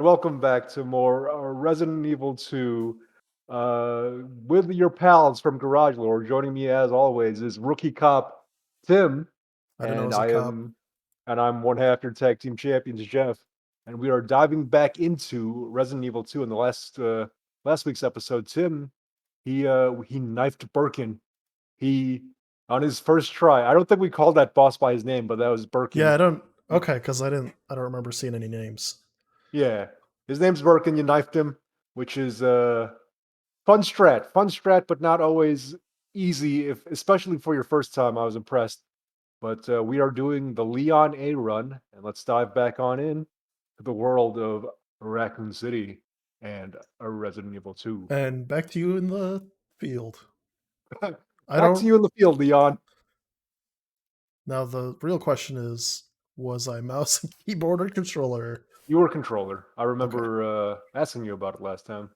Welcome back to more Resident Evil 2 with your pals from Garage Lore. Joining me as always is rookie cop Tim, I didn't know it and was a cop. I'm one half your tag team champions Jeff, and we are diving back into Resident Evil 2. In the last week's episode, Tim he knifed Birkin. He on his first try. I don't think we called that boss by his name, but that was Yeah, Birkin. I don't. Okay, because I don't remember seeing any names. Yeah, his name's Birkin. You knifed him, which is fun strat, but not always easy. If especially for your first time, I was impressed. But we are doing the Leon A run, and let's dive back on in to the world of Raccoon City and Resident Evil 2. And back to you in the field. I Back to don't. you in the field, Leon. Now the real question is, was I mouse and keyboard or controller? You were controller. I Okay. remember asking you about it last time.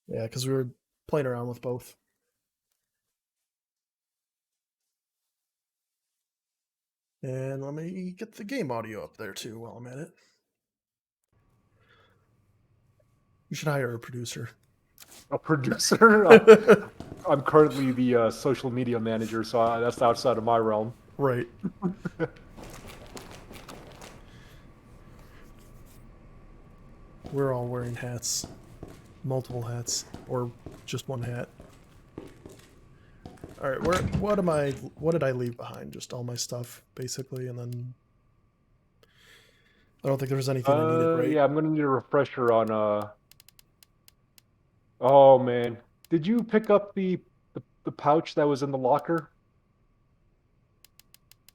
Yeah, because we were playing around with both. And let me get the game audio up there too while I'm at it. You should hire a producer. A producer. I'm currently the social media manager, so that's outside of my realm. Right. We're all wearing hats. Multiple hats. Or just one hat. Alright, what did I leave behind? Just all my stuff, basically, and then I don't think there was anything I needed, right? Yeah, I'm gonna need a refresher on oh man. Did you pick up the pouch that was in the locker?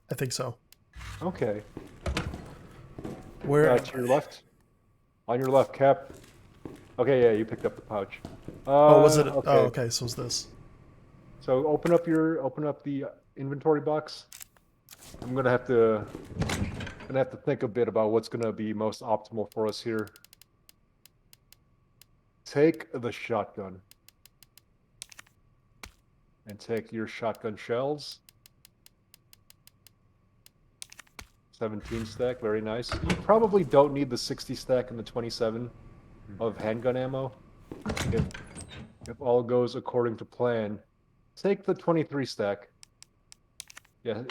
I think so. Okay. Where am To your I? left. On your left, Cap. Okay, yeah, you picked up the pouch. Oh, was it? Oh, Okay. okay, so it's this. So open up the inventory box. I'm gonna have to think a bit about what's gonna be most optimal for us here. Take the shotgun. And take your shotgun shells. 17 stack, very nice. You probably don't need the 60 stack and the 27 of handgun ammo. If all goes according to plan, take the 23 stack. Yeah,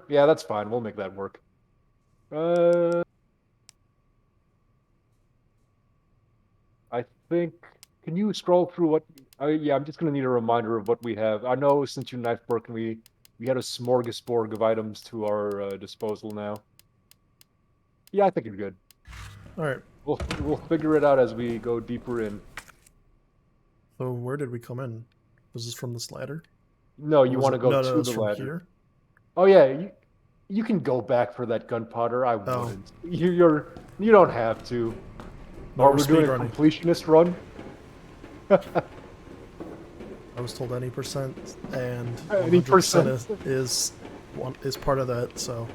yeah, that's fine. We'll make that work. Uh, I think. Can you scroll through what? Yeah, I'm just gonna need a reminder of what we have. I know since you knife Burke, we had a smorgasbord of items to our disposal now. Yeah, I think you're good. All right. We'll figure it out as we go deeper in. So where did we come in? Was this from this ladder? No, Or you was want to it? go No, no, to it's the from ladder. here. Oh yeah, you can go back for that gunpowder. I Oh, wouldn't. You don't have to. no, Or we're we're doing speed a running. completionist run. I was told any percent, and Any 100% percent. is part of that. So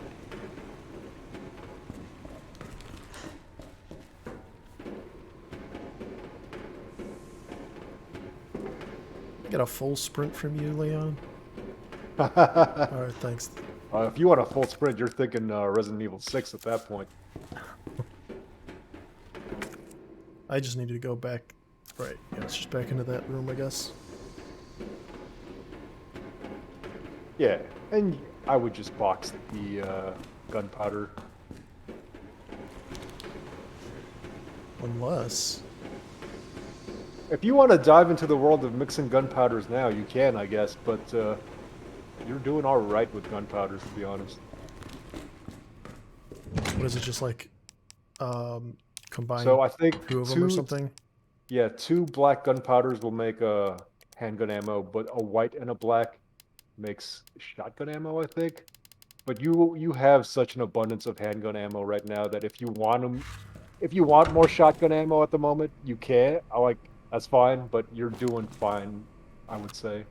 I get a full sprint from you, Leon. All right, thanks. If you want a full sprint, you're thinking Resident Evil 6 at that point. I just needed to go back. Right, yeah, it's just back into that room, I guess. Yeah, and I would just box the gunpowder. Unless If you want to dive into the world of mixing gunpowders now, you can, I guess, but you're doing all right with gunpowders, to be honest. what is it? Just like combine So I think two of them or something? yeah, two black gunpowders will make a handgun ammo, but a white and a black makes shotgun ammo, I think. But you have such an abundance of handgun ammo right now that if you want more shotgun ammo at the moment, you can. I like that's fine, but you're doing fine, I would say.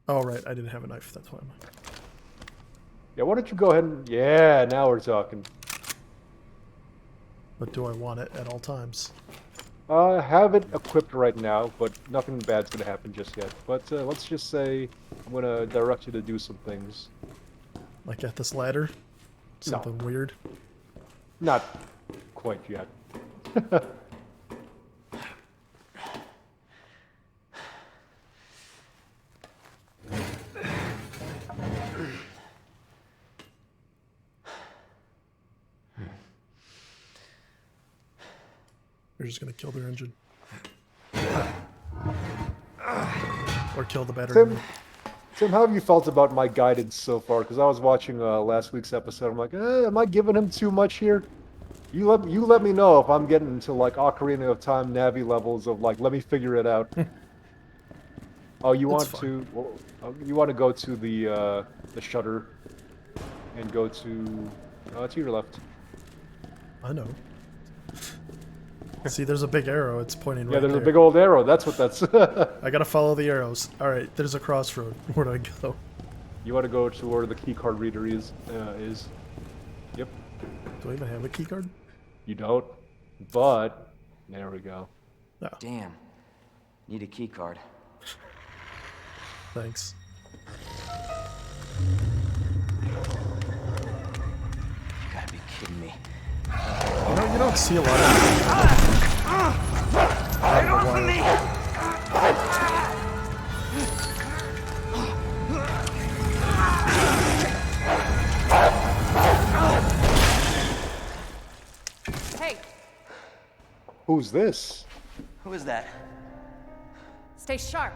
Oh right, I didn't have a knife. That's why. Yeah, why don't you go ahead and yeah, now we're talking. But do I want it at all times? Have it equipped right now, but nothing bad's gonna happen just yet. But let's just say I'm gonna direct you to do some things. Like at this ladder? No, Something weird? not quite yet. You're just gonna kill their engine. Or kill the battery. Tim, how have you felt about my guidance so far? Because I was watching last week's episode. I'm like, am I giving him too much here? You let me know if I'm getting into like Ocarina of Time Navi levels of like, let me figure it out. Oh, you It's want fine. to? Well, you want to go to the shutter and go to your left. I know. See, there's a big arrow. It's pointing Yeah, right there's there. a big old arrow. That's what that's. I gotta follow the arrows. All right, there's a crossroad. Where do I go? You want to go to where the key card reader is. Yep. Do I even have a key card? You don't. But there we go. No. Damn. Need a key card. Thanks. You gotta be kidding me. You know, you don't see a lot of. I don't know why. Hey, Who's this? Who is that? stay sharp.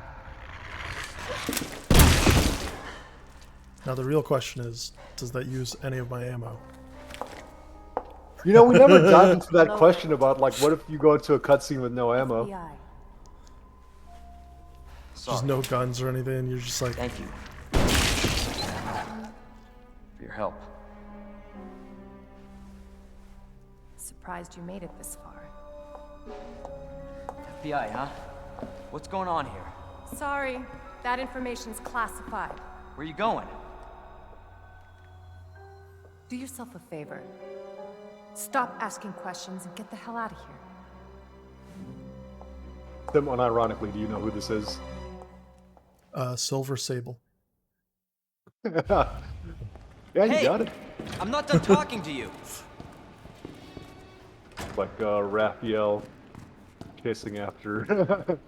Now the real question is, does that use any of my ammo? You know, we never dived into that question about like, what if you go into a cutscene with no ammo? FBI. Just Sorry. no guns or anything. You're just like, Thank you. For your help. Surprised you made it this far. FBI, huh? What's going on here? Sorry, that information's classified. Where you going? Do yourself a favor. Stop asking questions and get the hell out of here. Tim, unironically, do you know who this is? Silver Sable. Yeah, you Hey! got it. I'm not done talking to you. Like Raphael chasing after.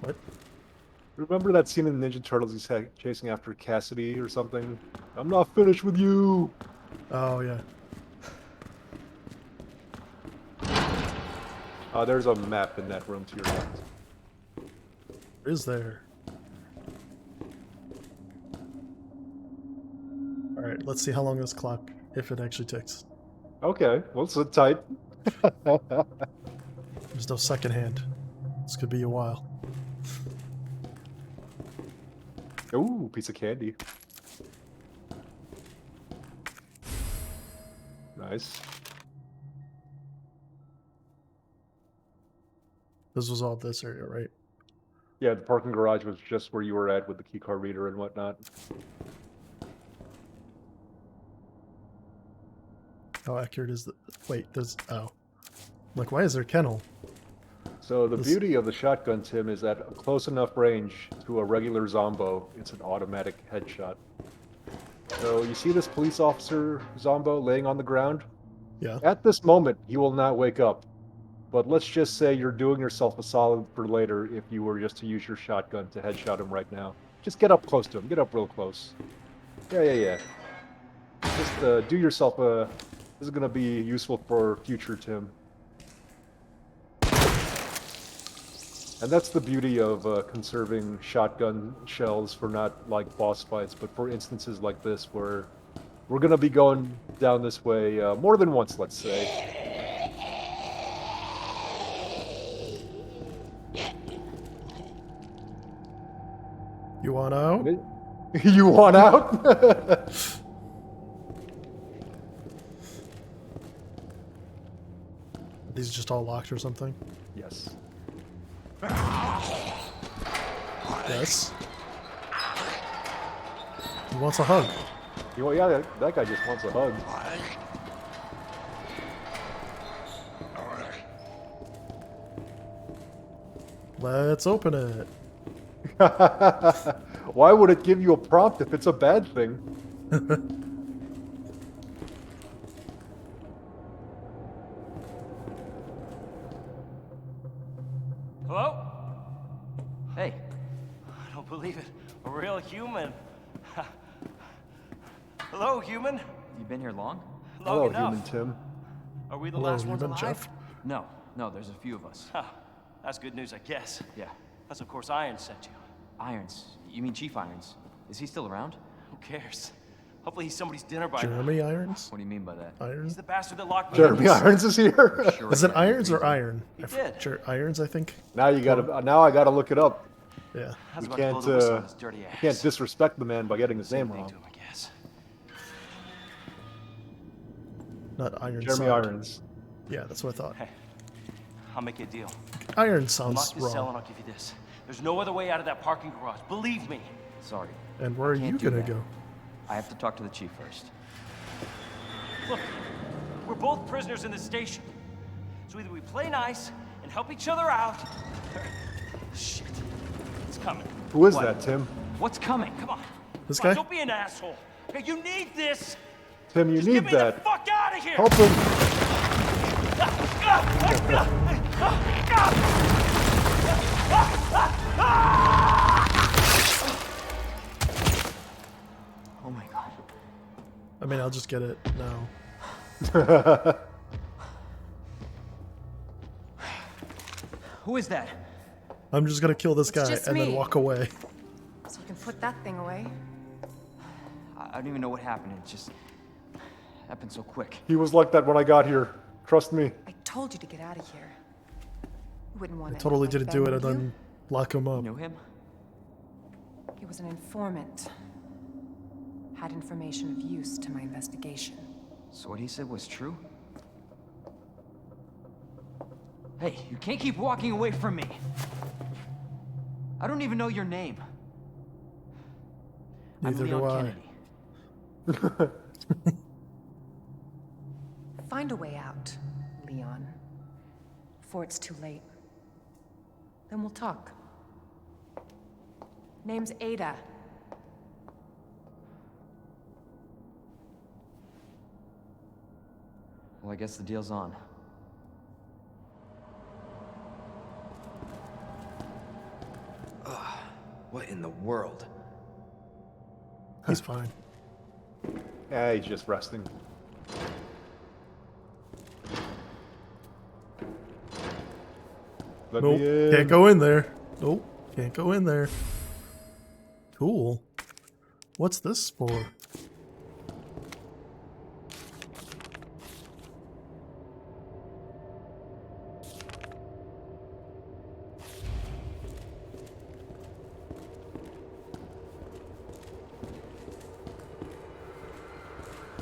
What? Remember that scene in Ninja Turtles? He's chasing after Cassidy or something. I'm not finished with you. Oh yeah. There's a map in that room to your left. Is there? All right. Let's see how long this clock, if it actually ticks. Okay, well, sit tight. There's no second hand. This could be a while. Ooh, piece of candy. Nice. This was all this area, right? Yeah, the parking garage was just where you were at with the keycard reader and whatnot. How accurate is the? Wait, there's. Oh. Like, why is there a kennel? So the This- beauty of the shotgun, Tim, is at a close enough range to a regular Zombo, it's an automatic headshot. So you see this police officer, Zombo, laying on the ground? Yeah. At this moment, he will not wake up. But let's just say you're doing yourself a solid for later if you were just to use your shotgun to headshot him right now. Just get up close to him. Get up real close. Yeah. Just do yourself a... This is going to be useful for future Tim. And that's the beauty of conserving shotgun shells for not like boss fights, but for instances like this where we're going to be going down this way more than once, let's say. You want out? You want out? These just all locked or something? Yes. Yes. He wants a hug. Yeah, that guy just wants a hug. Let's open it. Why would it give you a prompt if it's a bad thing? Hello? Hey, I don't believe it. A real human. Hello, human. you been here long? Hello, Long enough. human Tim. Are we the Hello, last ones human alive? Jeff. No, there's a few of us. Huh. That's good news, I guess. Yeah. That's of course Iron sent you. Irons. You mean Chief Irons? Is he still around? Who cares? Hopefully he's somebody's dinner by now. Jeremy Irons? What do you mean by that? Iron? He's the bastard that locked me Jeremy in. Irons is here. Sure Is he it had a Irons or reason. Iron? He did. Irons, I think. Now you gotta. Now I gotta look it up. Yeah. I was We about to blow can't. the whistle on his dirty ass. Can't disrespect the man by getting his Same name thing wrong. to him, I guess. Not Iron Jeremy Side. Irons. Yeah, that's what I thought. Hey, I'll make you a deal. Iron Unlock sounds this cell wrong. and I'll give you this. There's no other way out of that parking garage. Believe me. Sorry. And where are Can't you do gonna that. go? I have to talk to the chief first. Look, we're both prisoners in this station. So either we play nice and help each other out, or... Shit. It's coming. Who is What? that, Tim? What's coming? Come on. This Come on, guy? don't be an asshole. Okay, you need this. Tim, you Just need get me that. the fuck out of here. Help him. Oh my god. I mean, I'll just get it now. Who is that? I'm just gonna kill this It's guy just and then me. walk away. So you can put that thing away. I don't even know what happened. It just happened so quick. He was like that when I got here. Trust me. I told you to get out of here. You wouldn't want I to. totally didn't do it and would you? then lock him up. You knew him? He was an informant. Had information of use to my investigation. So what he said was true? Hey, you can't keep walking away from me. I don't even know your name. Neither I'm do Leon I. Kennedy. Find a way out, Leon. Before it's too late. Then we'll talk. Name's Ada. Well, I guess the deal's on. What in the world? He's fine. Yeah, he's just resting. Let Nope. me in. Can't go in there. Nope. Can't go in there. Cool. What's this for?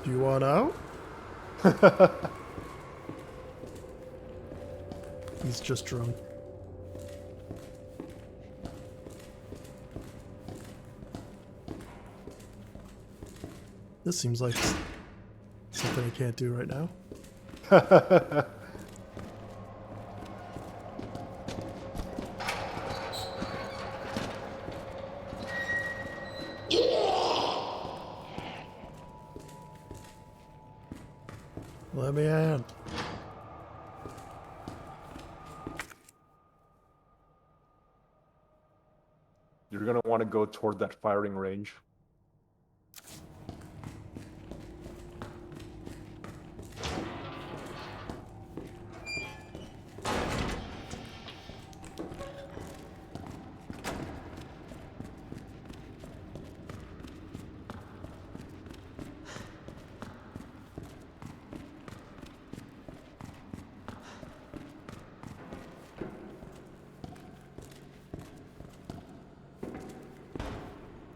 Do you want out? He's just drunk. This seems like something I can't do right now. Let me in. You're gonna want to go toward that firing range.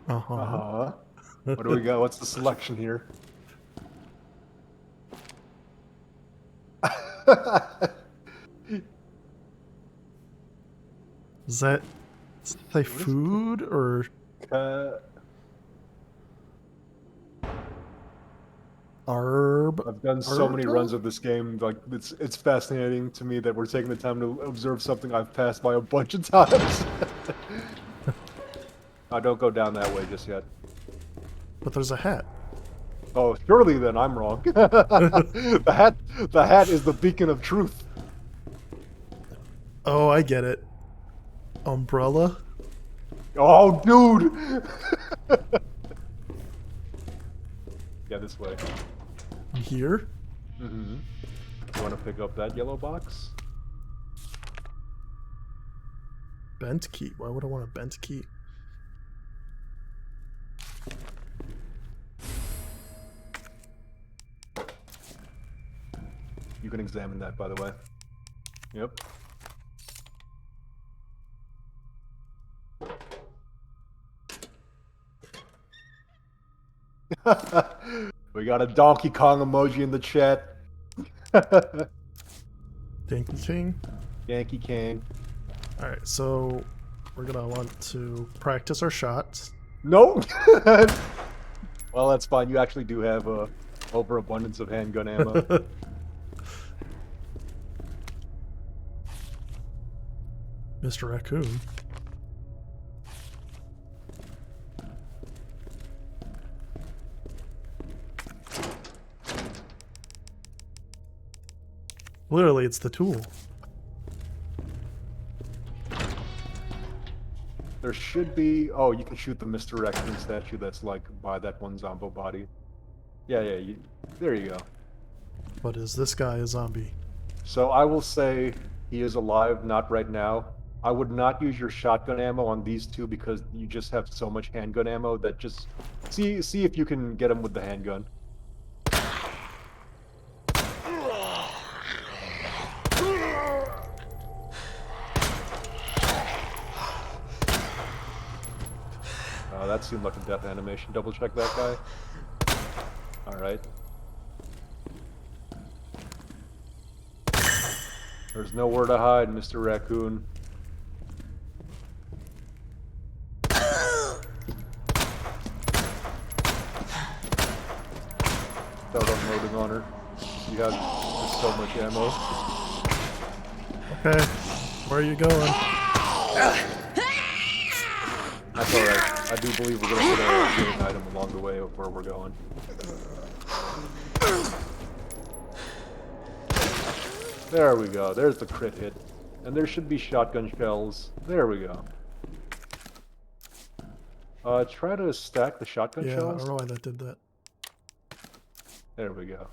Uh-huh. Uh-huh. What do we got? What's the selection here? Is that say food or Uh, herb? I've done so many Herbal? runs of this game. Like it's fascinating to me that we're taking the time to observe something I've passed by a bunch of times. Don't go down that way just yet. But there's a hat. Oh, surely then I'm wrong. The hat is the beacon of truth. Oh, I get it. Umbrella? Oh, dude! Yeah, this way. Here? Mm-hmm. You want to pick up that yellow box? Bent key. Why would I want a bent key? You can examine that, by the way. Yep. We got a Donkey Kong emoji in the chat. Dinky King? Yankee King. Alright, so we're gonna want to practice our shots. Nope. Well, that's fine. You actually do have a overabundance of handgun ammo. Mr. Raccoon. Literally, it's the tool. There should be. Oh, you can shoot the Mr. Raccoon statue that's like by that one Zombo body. Yeah, yeah. There you go. But is this guy a zombie? So I will say he is alive, not right now. I would not use your shotgun ammo on these two because you just have so much handgun ammo that just see if you can get him with the handgun. That seemed like a death animation. Double check that guy. Alright. There's nowhere to hide, Mr. Raccoon. Start unloading on her. You have just so much ammo. Okay, where are you going? That's alright. I do believe we're gonna put a healing item along the way of where we're going. There we go. There's the crit hit. And there should be shotgun shells. There we go. Try to stack the shotgun Yeah, I shells. don't know why that did that. There we go.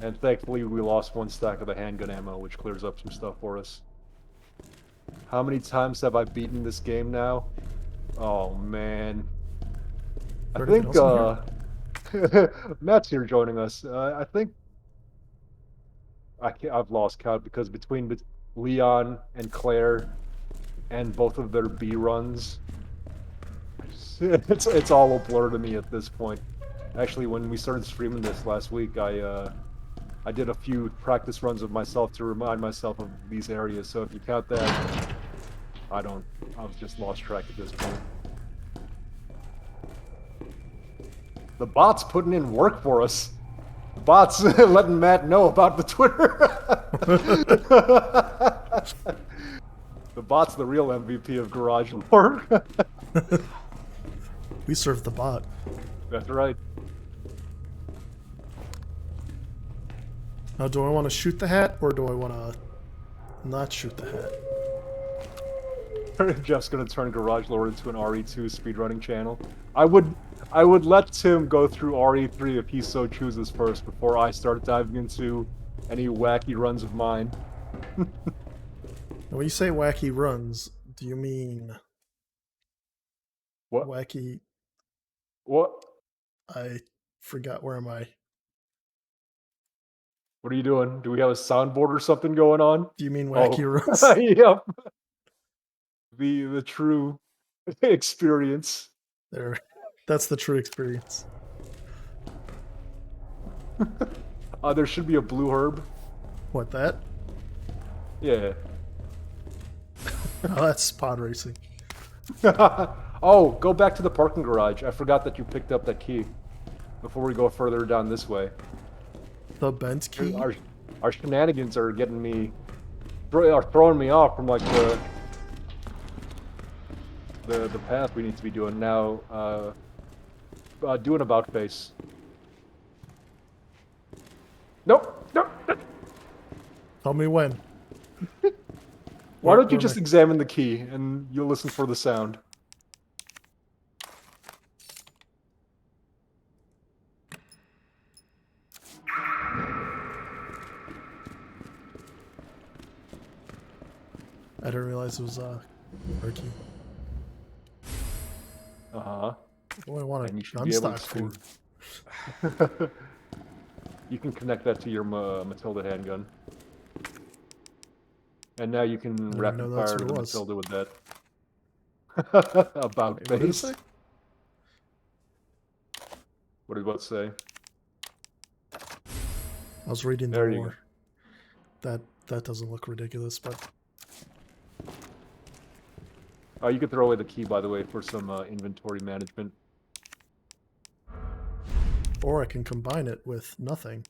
And thankfully we lost one stack of the handgun ammo, which clears up some stuff for us. How many times have I beaten this game now? Oh, man. I think, Matt's here joining us. I think... I've lost count because between Leon and Claire and both of their B runs, it's all a blur to me at this point. Actually, when we started streaming this last week, I did a few practice runs of myself to remind myself of these areas. So if you count that, I've just lost track at this point. The bot's putting in work for us. The bot's letting Matt know about the Twitter. The bot's the real MVP of Garage Lore. We served the bot. That's right. Now, do I want to shoot the hat, or do I want to not shoot the hat? Jeff's gonna turn Garage Lore into an RE2 speedrunning channel. I would let Tim go through RE3 if he so chooses first before I start diving into any wacky runs of mine. Now, when you say wacky runs, do you mean What? wacky? What? I forgot. Where am I? What are you doing? Do we have a soundboard or something going on? Do you mean wacky runs? Yep. The true experience. There, that's the true experience. There should be a blue herb. What, that? Yeah. Oh, that's pod racing. Oh, go back to the parking garage. I forgot that you picked up that key before we go further down this way. The bent key? Our shenanigans are getting me, are throwing me off from like the path we need to be doing now. Do an about face. Nope. Nope. Tell me when. Why don't you where am just I? examine the key and you'll listen for the sound? I didn't realize it was our key. Uh-huh. What do I want And a you should gun be able stock to... for? You can connect that to your Matilda handgun. And now you can I didn't rapid know that's fire what the it was. Matilda with that. About Wait, what did it face. say? What did what say? I was reading the There you go. lore. That doesn't look ridiculous, but You could throw away the key, by the way, for some inventory management. or I can combine it with nothing.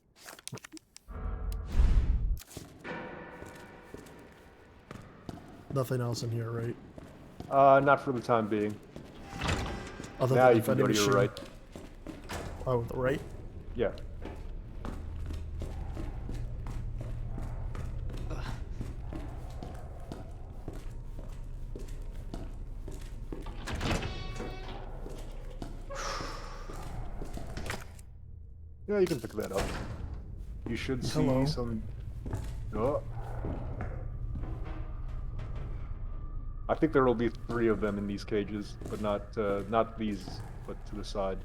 Nothing else in here, right? Not for the time being. Other Now than you the can go vending to your machine. right. Oh, the right? Yeah. Yeah, you can pick that up. You should see Hello. some... Oh. I think there will be 3 of them in these cages, but not these, but to the side.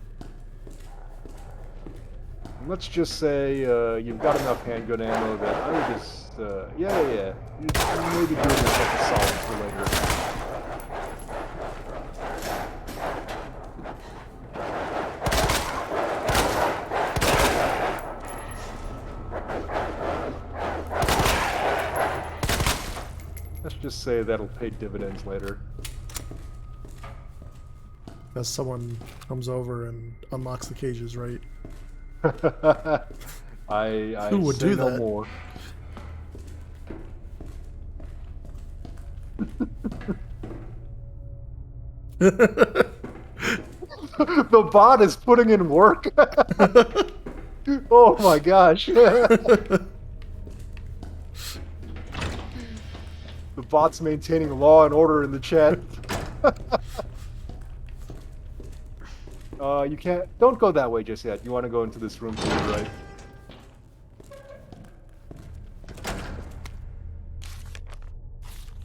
Let's just say you've got enough handgun ammo that I would just... yeah. You maybe doing yourself a solid for later. Let's just say that'll pay dividends later. As someone comes over and unlocks the cages, right? I Who would say do no that? more. The bot is putting in work. Oh my gosh. The bot's maintaining law and order in the chat. You can't... Don't go that way just yet. You want to go into this room to your right.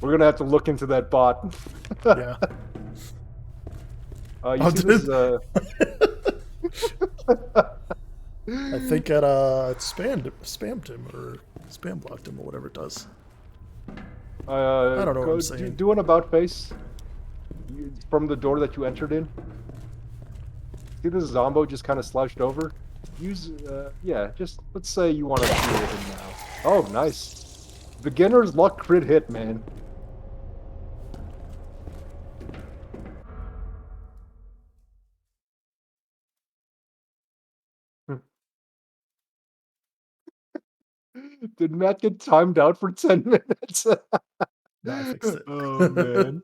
We're gonna have to look into that bot. Yeah. You Oh, see did this, I think it spammed him or spam blocked him or whatever it does. I don't know what I'm saying. Do an about face from the door that you entered in. See this Zombo just kind of slouched over? Use, yeah, just, let's say you want to deal with him now. Oh, nice. Beginner's luck crit hit, man. Did Matt get timed out for 10 minutes? No, I fixed it. Oh, man.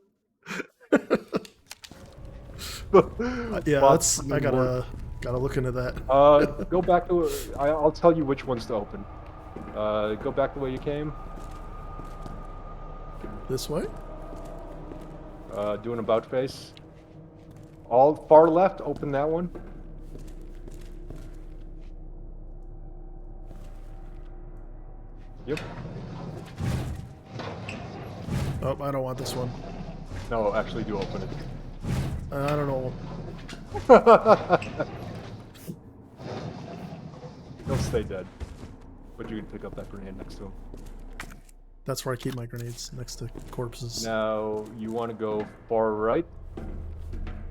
Yeah, Bots I putting in work. gotta look into that. Go back to... I'll tell you which ones to open. Go back the way you came. This way? Do an about face. All far left, open that one. Yep. Oh, I don't want this one. No, actually do open it. I don't know. He'll stay dead. But you can pick up that grenade next to him. That's where I keep my grenades, next to corpses. Now, you want to go far right.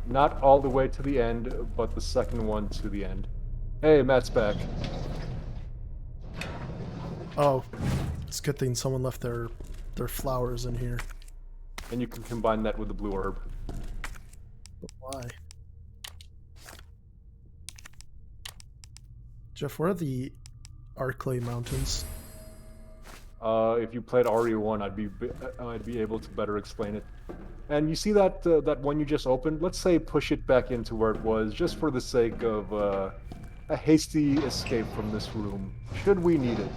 Not all the way to the end, but the second one to the end. Hey, Matt's back. Oh, it's a good thing someone left their flowers in here. And you can combine that with the blue herb. But why? Jeff, where are the Arclay Mountains? If you played RE1, I'd be able to better explain it. And you see that that one you just opened? Let's say push it back into where it was, just for the sake of a hasty escape from this room, should we need it.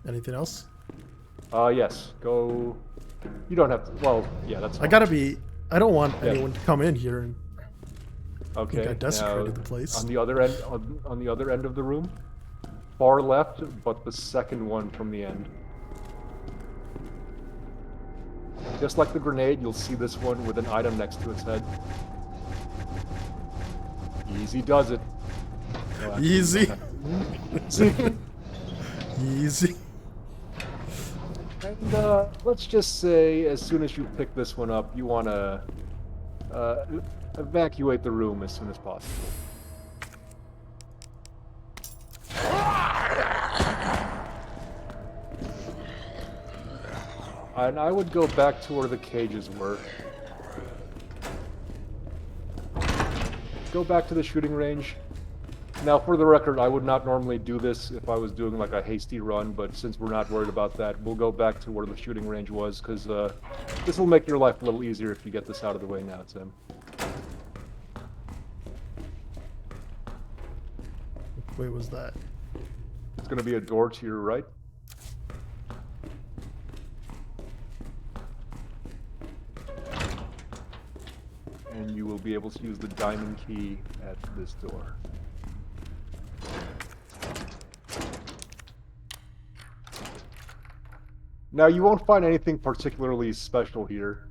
Anything else? Yes. Go. You don't have to. Well, yeah, that's I fine. gotta be. I don't want Yeah. anyone to come in here and Okay. think I desecrated now, the place. On the other end, on the other end of the room, far left, but the second one from the end. Just like the grenade, you'll see this one with an item next to its head. Easy does it. No, actually, you Easy. don't have to. Easy. And let's just say, as soon as you pick this one up, you want to evacuate the room as soon as possible. And I would go back to where the cages were. Go back to the shooting range. Now, for the record, I would not normally do this if I was doing like a hasty run, but since we're not worried about that, we'll go back to where the shooting range was, because this will make your life a little easier if you get this out of the way now, Tim. Wait, was that? It's going to be a door to your right. And you will be able to use the diamond key at this door. Now, you won't find anything particularly special here.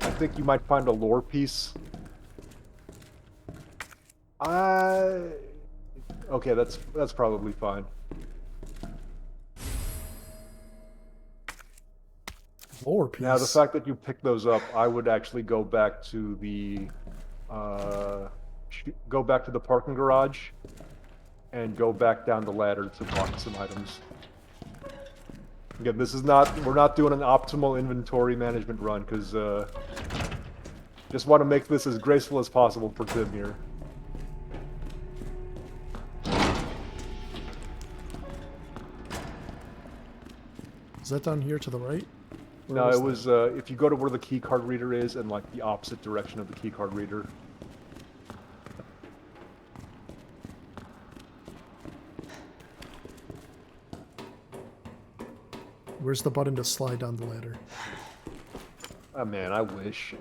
I think you might find a lore piece. Okay, that's probably fine. Lore piece. Now, the fact that you picked those up, I would actually go back to the parking garage and go back down the ladder to block some items. Again, we're not doing an optimal inventory management run, because just want to make this as graceful as possible for Tim here. Is that down here to the right? Where No, was it that? was if you go to where the key card reader is and like the opposite direction of the key card reader. Where's the button to slide down the ladder? Oh man, I wish.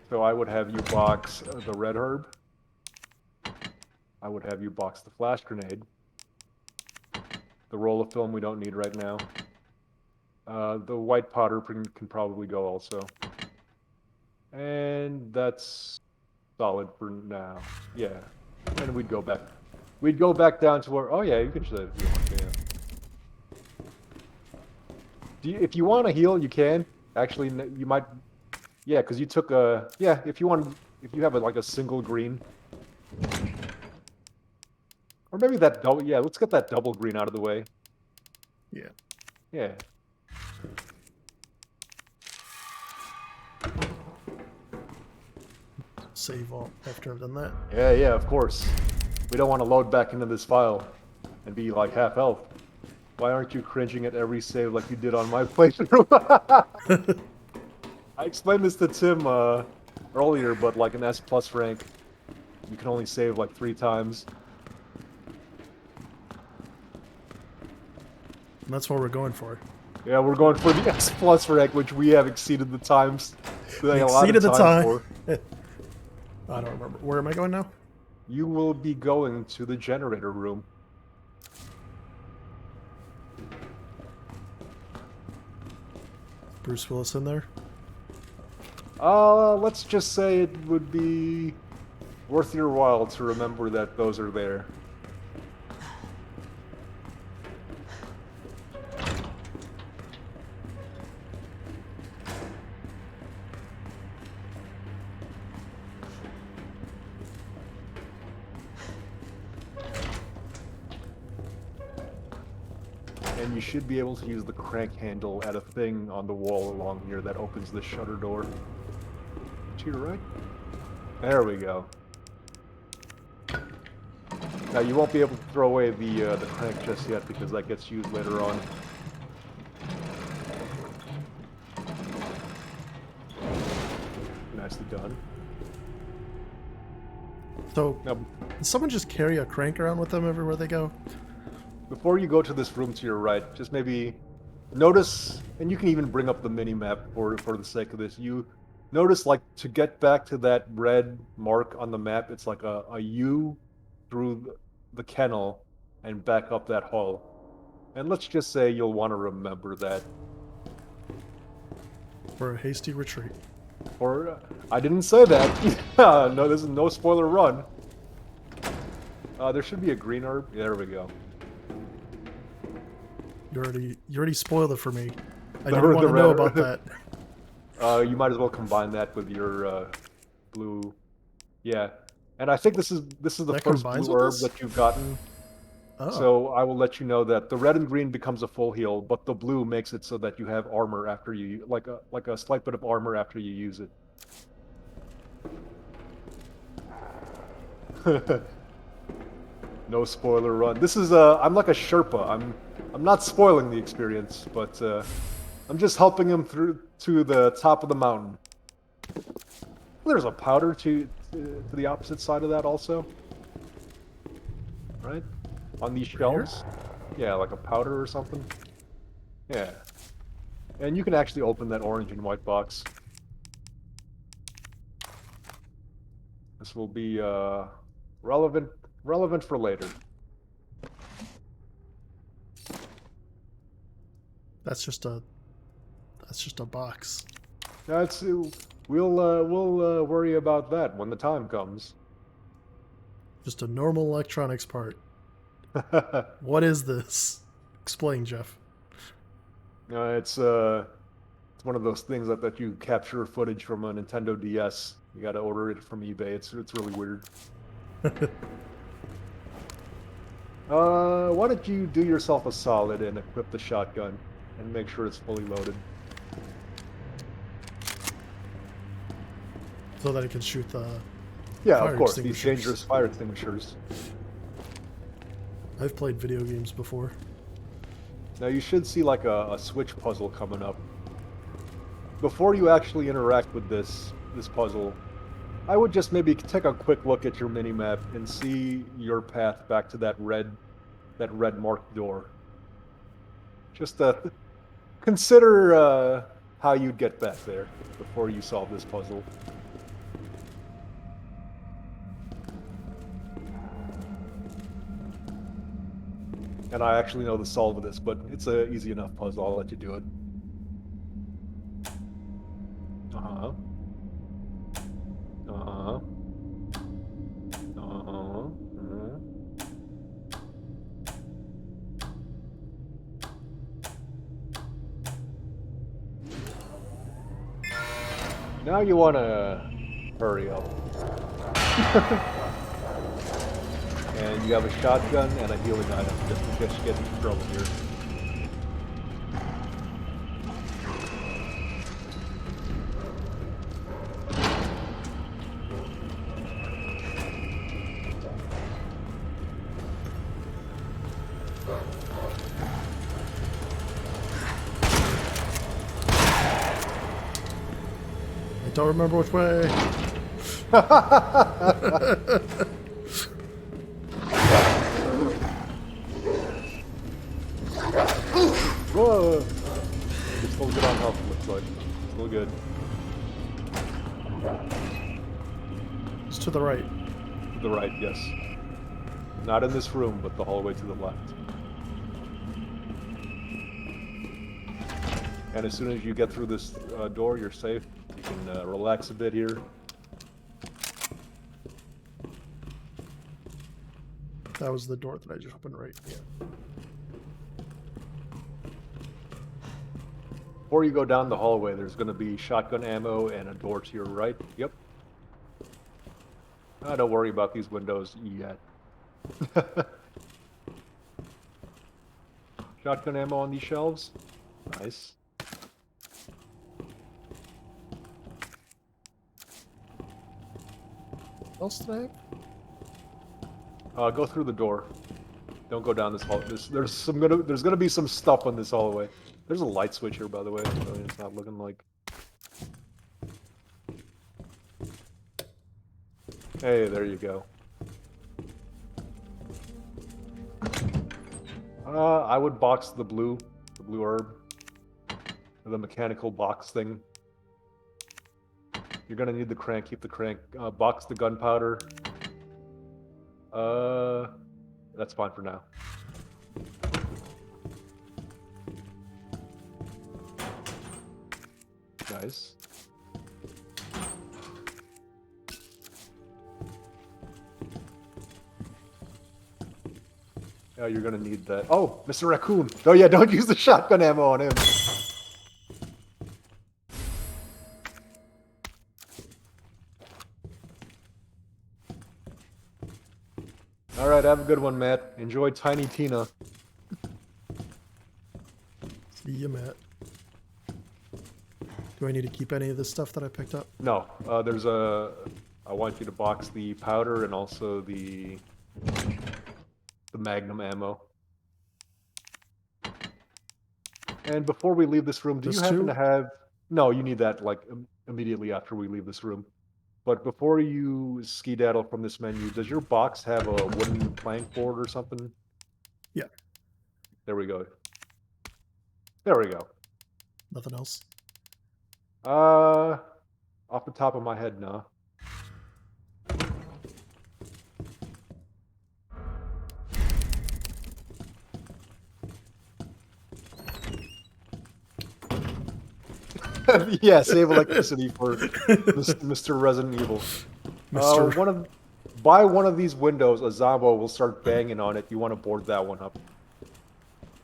So I would have you box the red herb. I would have you box the flash grenade. The roll of film we don't need right now. The white powder can probably go also. And that's solid for now. Yeah. And we'd go back. We'd go back down to where... Oh yeah, you can shut it if you want to, yeah. If you want to heal, you can. Actually, you might... Yeah, because you took a... Yeah, if you have like a single green. Or maybe that double... Yeah, let's get that double green out of the way. Yeah. Yeah. Save all after I've done that. Yeah, of course. We don't want to load back into this file and be like half health. Why aren't you cringing at every save like you did on my playthrough? I explained this to Tim earlier, but like an S+ rank, you can only save like 3 times. And that's what we're going for. Yeah, we're going for the S+ rank, which we have exceeded the times. We A lot of exceeded the time. for. I don't remember. Where am I going now? You will be going to the generator room. Bruce Willis in there? Let's just say it would be worth your while to remember that those are there. And you should be able to use the crank handle at a thing on the wall along here that opens the shutter door. To your right? There we go. Now you won't be able to throw away the crank just yet because that gets used later on. Nicely done. So, Now, can someone just carry a crank around with them everywhere they go? before you go to this room to your right, just maybe notice, and you can even bring up the mini map for the sake of this. You notice like to get back to that red mark on the map, it's like a U through the kennel and back up that hall. And let's just say you'll want to remember that. For a hasty retreat. Or I didn't say that. No, this is no spoiler run. There should be a green herb. Yeah, there we go. You already spoiled it for me. I The- didn't want the to know red- about that. You might as well combine that with your blue. Yeah, and I think this is the That first combines blue with herb this? that you've gotten. Oh, So I will let you know that the red and green becomes a full heal, but the blue makes it so that you have armor after you like a slight bit of armor after you use it. No spoiler run. This is I'm like a Sherpa. I'm not spoiling the experience, but I'm just helping him through to the top of the mountain. There's a powder to the opposite side of that also. Right? On these Right here? shelves. Yeah, like a powder or something. Yeah. And you can actually open that orange and white box. This will be relevant for later. that's just a box. That's we'll worry about that when the time comes. Just a normal electronics part. What is this? Explain, Jeff. It's one of those things that you capture footage from a Nintendo DS. You got to order it from eBay. It's really weird. Why don't you do yourself a solid and equip the shotgun and make sure it's fully loaded. So that it can shoot the Yeah, fire of course, these extinguishers. dangerous fire extinguishers. I've played video games before. Now you should see like a switch puzzle coming up. Before you actually interact with this puzzle, I would just maybe take a quick look at your mini-map and see your path back to that red marked door. Just consider how you'd get back there before you solve this puzzle. And I actually know the solve of this, but it's an easy enough puzzle. I'll let you do it. Uh-huh. Uh-huh. Uh-huh. Uh-huh. Now you want to hurry up. And you have a shotgun and a healing item, just in case you get into trouble here. I don't remember which way. Whoa! You're still good on health, it looks like. Still good. It's to the right. To the right, yes. Not in this room, but the hallway to the left. And as soon as you get through this door, you're safe. You can relax a bit here. That was the door that I just opened, right? Yeah. Before you go down the hallway, there's going to be shotgun ammo and a door to your right. Yep. Don't worry about these windows yet. Shotgun ammo on these shelves. Nice. What else did I have? Go through the door. Don't go down this hall. There's gonna be some stuff on this hallway. There's a light switch here, by the way, so it's not looking like. Hey, there you go. I would box the blue herb, the mechanical box thing. You're gonna need the crank. Keep the crank. Box the gunpowder. That's fine for now. Nice. Oh, you're gonna need that. Oh, Mr. Raccoon. Oh yeah, don't use the shotgun ammo on him. All right, have a good one, Matt. Enjoy Tiny Tina. See ya, Matt. Do I need to keep any of this stuff that I picked up? No, there's a. I want you to box the powder and also the Magnum ammo. And before we leave this room, do you Just happen two? to have? No, you need that like immediately after we leave this room. But before you skedaddle from this menu, does your box have a wooden plank board or something? Yeah. There we go. There we go. Nothing else? Off the top of my head, no. Yeah, save electricity for Mr. Resident Evil. Mr. By one of these windows, a Zombo will start banging on it. You want to board that one up.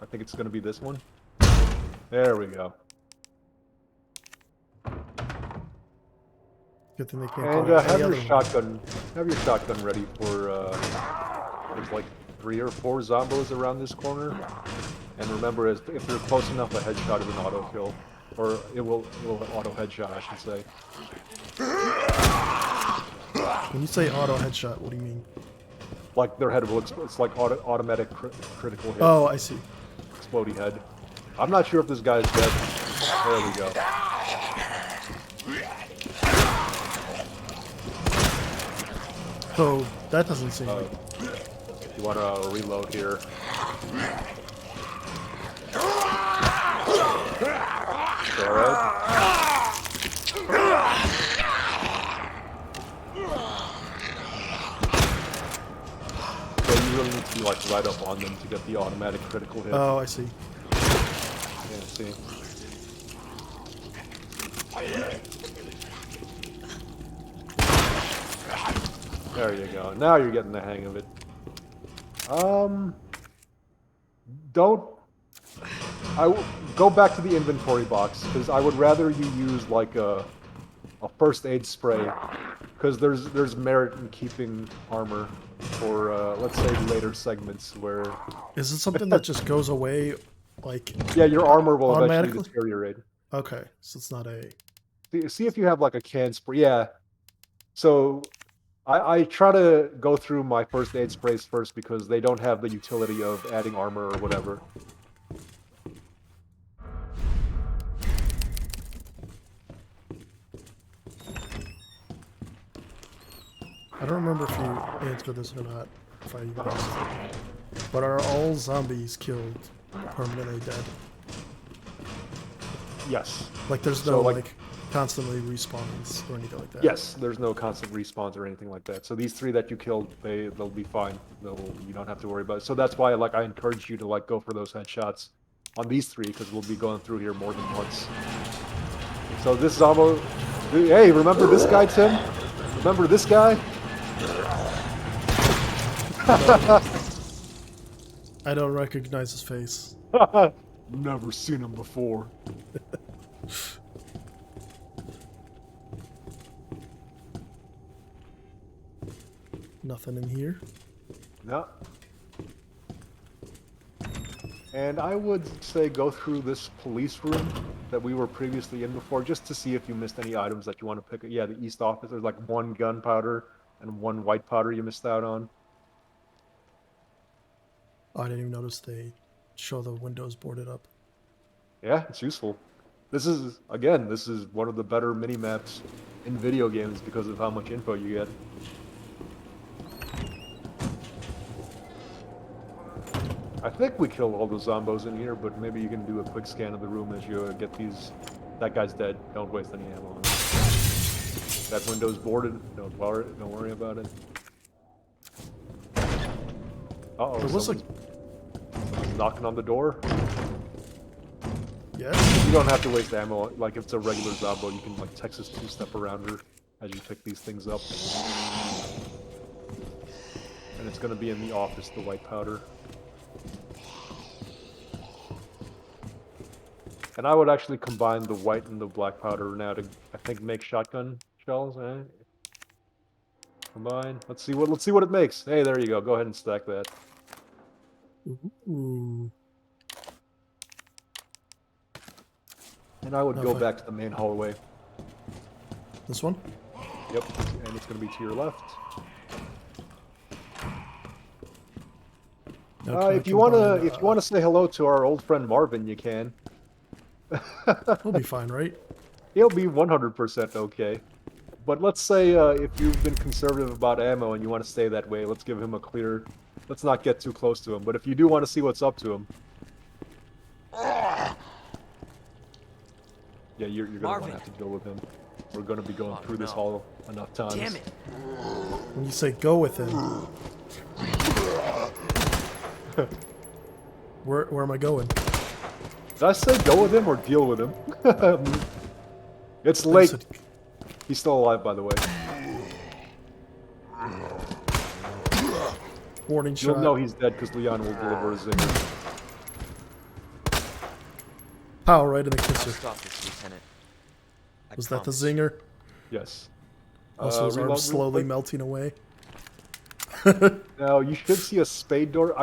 I think it's going to be this one. There we go. Good thing they can't And go have any your other one. shotgun. Have your shotgun ready for. There's like 3 or 4 Zombos around this corner. And remember, if they're close enough, a headshot is an auto kill, or it will auto headshot, I should say. When you say auto headshot, what do you mean? Like their head will explode. It's like automatic critical hit. Oh, I see. Explodey head. I'm not sure if this guy's dead. There we go. So that doesn't seem like... You want to reload here. So you really need to be like right up on them to get the automatic critical hit. Oh, I see. Yeah, see. There you go. Now you're getting the hang of it. Don't. Go back to the inventory box because I would rather you use like a first aid spray because there's merit in keeping armor for let's say later segments where. Is it something that just goes away, like... Yeah, your armor will eventually automatically? deteriorate. Okay, so it's not a... See if you have like a can spray. Yeah. So I try to go through my first aid sprays first because they don't have the utility of adding armor or whatever. I don't remember if you answered this or not, if I even asked. But are all zombies killed permanently dead? Yes. Like there's So, no like- like constantly respawns or anything like that? Yes, there's no constant respawns or anything like that. So these 3 that you killed, they'll be fine. You don't have to worry about it. So that's why like I encourage you to like go for those headshots on these 3 because we'll be going through here more than once. So this Zombo, hey, remember this guy, Tim? Remember this guy? I don't recognize his face. Never seen him before. Nothing in here. No. And I would say go through this police room that we were previously in before, just to see if you missed any items that you want to pick. Yeah, the East Office, there's like 1 gunpowder and 1 white powder you missed out on. Oh, I didn't even notice they show the windows boarded up. Yeah, it's useful. This is one of the better mini-maps in video games because of how much info you get. I think we killed all the zombos in here, but maybe you can do a quick scan of the room as you get these. That guy's dead. Don't waste any ammo on him. That window's boarded. Don't worry about it. Uh-oh, There was someone's knocking on the door. Yeah. You don't have to waste ammo. Like, if it's a regular zombo, you can, like, Texas two-step around her as you pick these things up. And it's gonna be in the office, the white powder. And I would actually combine the white and the black powder now to, I think, make shotgun shells. Combine. Let's see what it makes. Hey, there you go. Go ahead and stack that. Ooh. And I would No, go fine. back to the main hallway. This one? Yep, and it's gonna be to your left. Now, can I if you wanna combine, say hello to our old friend Marvin, you can. He'll be fine, right? He'll be 100% okay. But let's say if you've been conservative about ammo and you want to stay that way, let's give him a clear. Let's not get too close to him. But if you do want to see what's up to him, yeah, you're gonna want Marvin. to have to deal with him. We're gonna be going through this hall enough times. Damn it. When you say go with him, where am I going? Did I say go with him or deal with him? It's You late. said- He's still alive, by the way. Warning You'll shot. know he's dead because Leon will deliver a zinger. Pow, right in the I'll kisser. stop this, Lieutenant. I Was that the promise. zinger? Yes. Also, his reload arm real slowly quick. melting away. Now, you should see a spade door.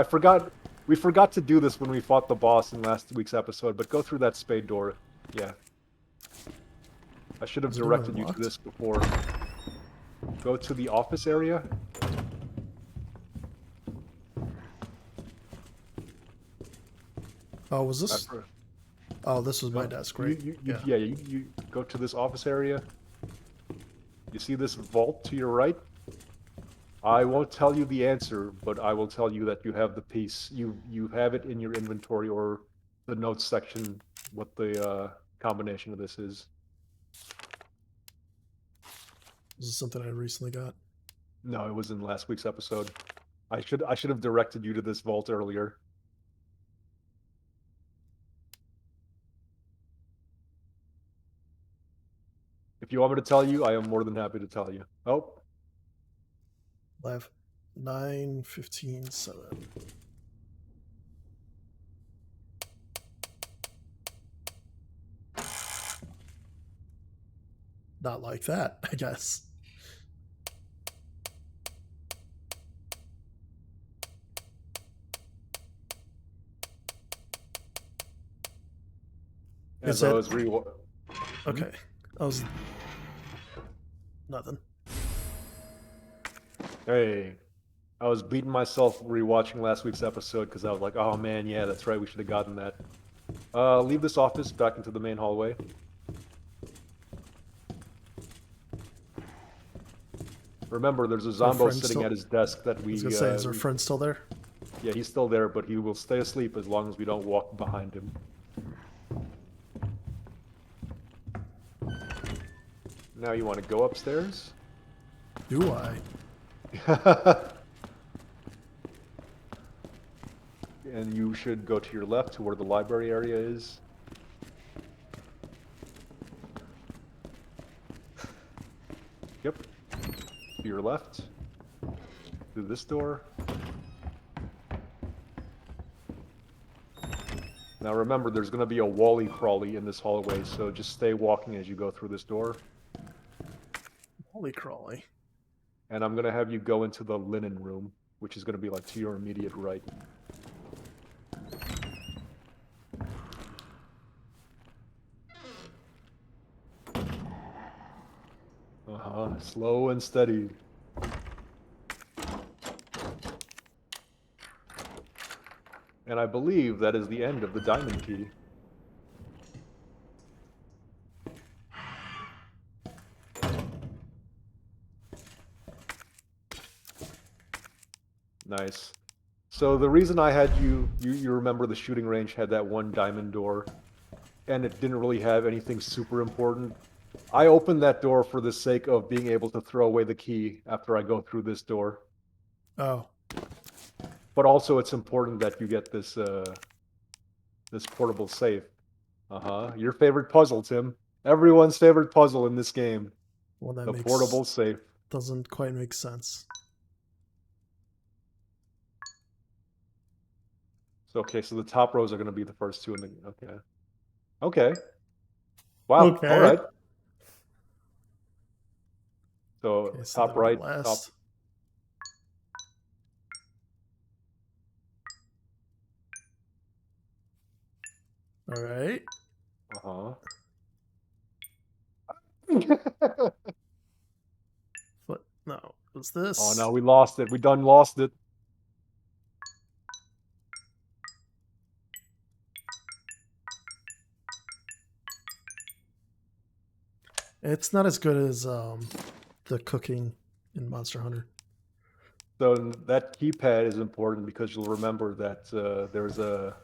We forgot to do this when we fought the boss in last week's episode, but go through that spade door. Yeah. I should have Is it even directed you to unlocked? this before. Go to the office area. Oh, was this? After- Oh, this was my desk, right? You go to this office area. You see this vault to your right? I won't tell you the answer, but I will tell you that you have the piece. You have it in your inventory or the notes section. What the combination of this is? This is something I recently got. No, it was in last week's episode. I should have directed you to this vault earlier. If you want me to tell you, I am more than happy to tell you. Oh, Live 9, 15, 7. Not like that, I guess. as Is I it- was Okay. I was nothing. Hey, I was beating myself rewatching last week's episode because I was like, oh man, yeah, that's right, we should have gotten that. Leave this office back into the main hallway. Remember, there's a zombo friend sitting still- at his desk that I we. was gonna say, is our friend still there? Yeah, he's still there, but he will stay asleep as long as we don't walk behind him. Now you want to go upstairs? Do I? And you should go to your left to where the library area is. Yep. To your left. Through this door. Now remember, there's going to be a Wally Crawly in this hallway, so just stay walking as you go through this door. Holy crawly. And I'm going to have you go into the linen room, which is going to be like to your immediate right. Uh-huh, slow and steady. And I believe that is the end of the diamond key. Nice. So the reason I had you remember the shooting range had that one diamond door, and it didn't really have anything super important. I opened that door for the sake of being able to throw away the key after I go through this door. Oh, But also, it's important that you get this this portable safe. Your favorite puzzle, Tim. Everyone's favorite puzzle in this game. well, that The makes portable safe. doesn't quite make sense. So okay, so the top rows are going to be the first two in the. Okay. Okay. Wow. All Okay. right. So Okay, so top that'll be right, top. last. All right. Uh huh. But no, what's Oh this? no, we lost it. We done lost it. It's not as good as the cooking in Monster Hunter. So that keypad is important because you'll remember that there's a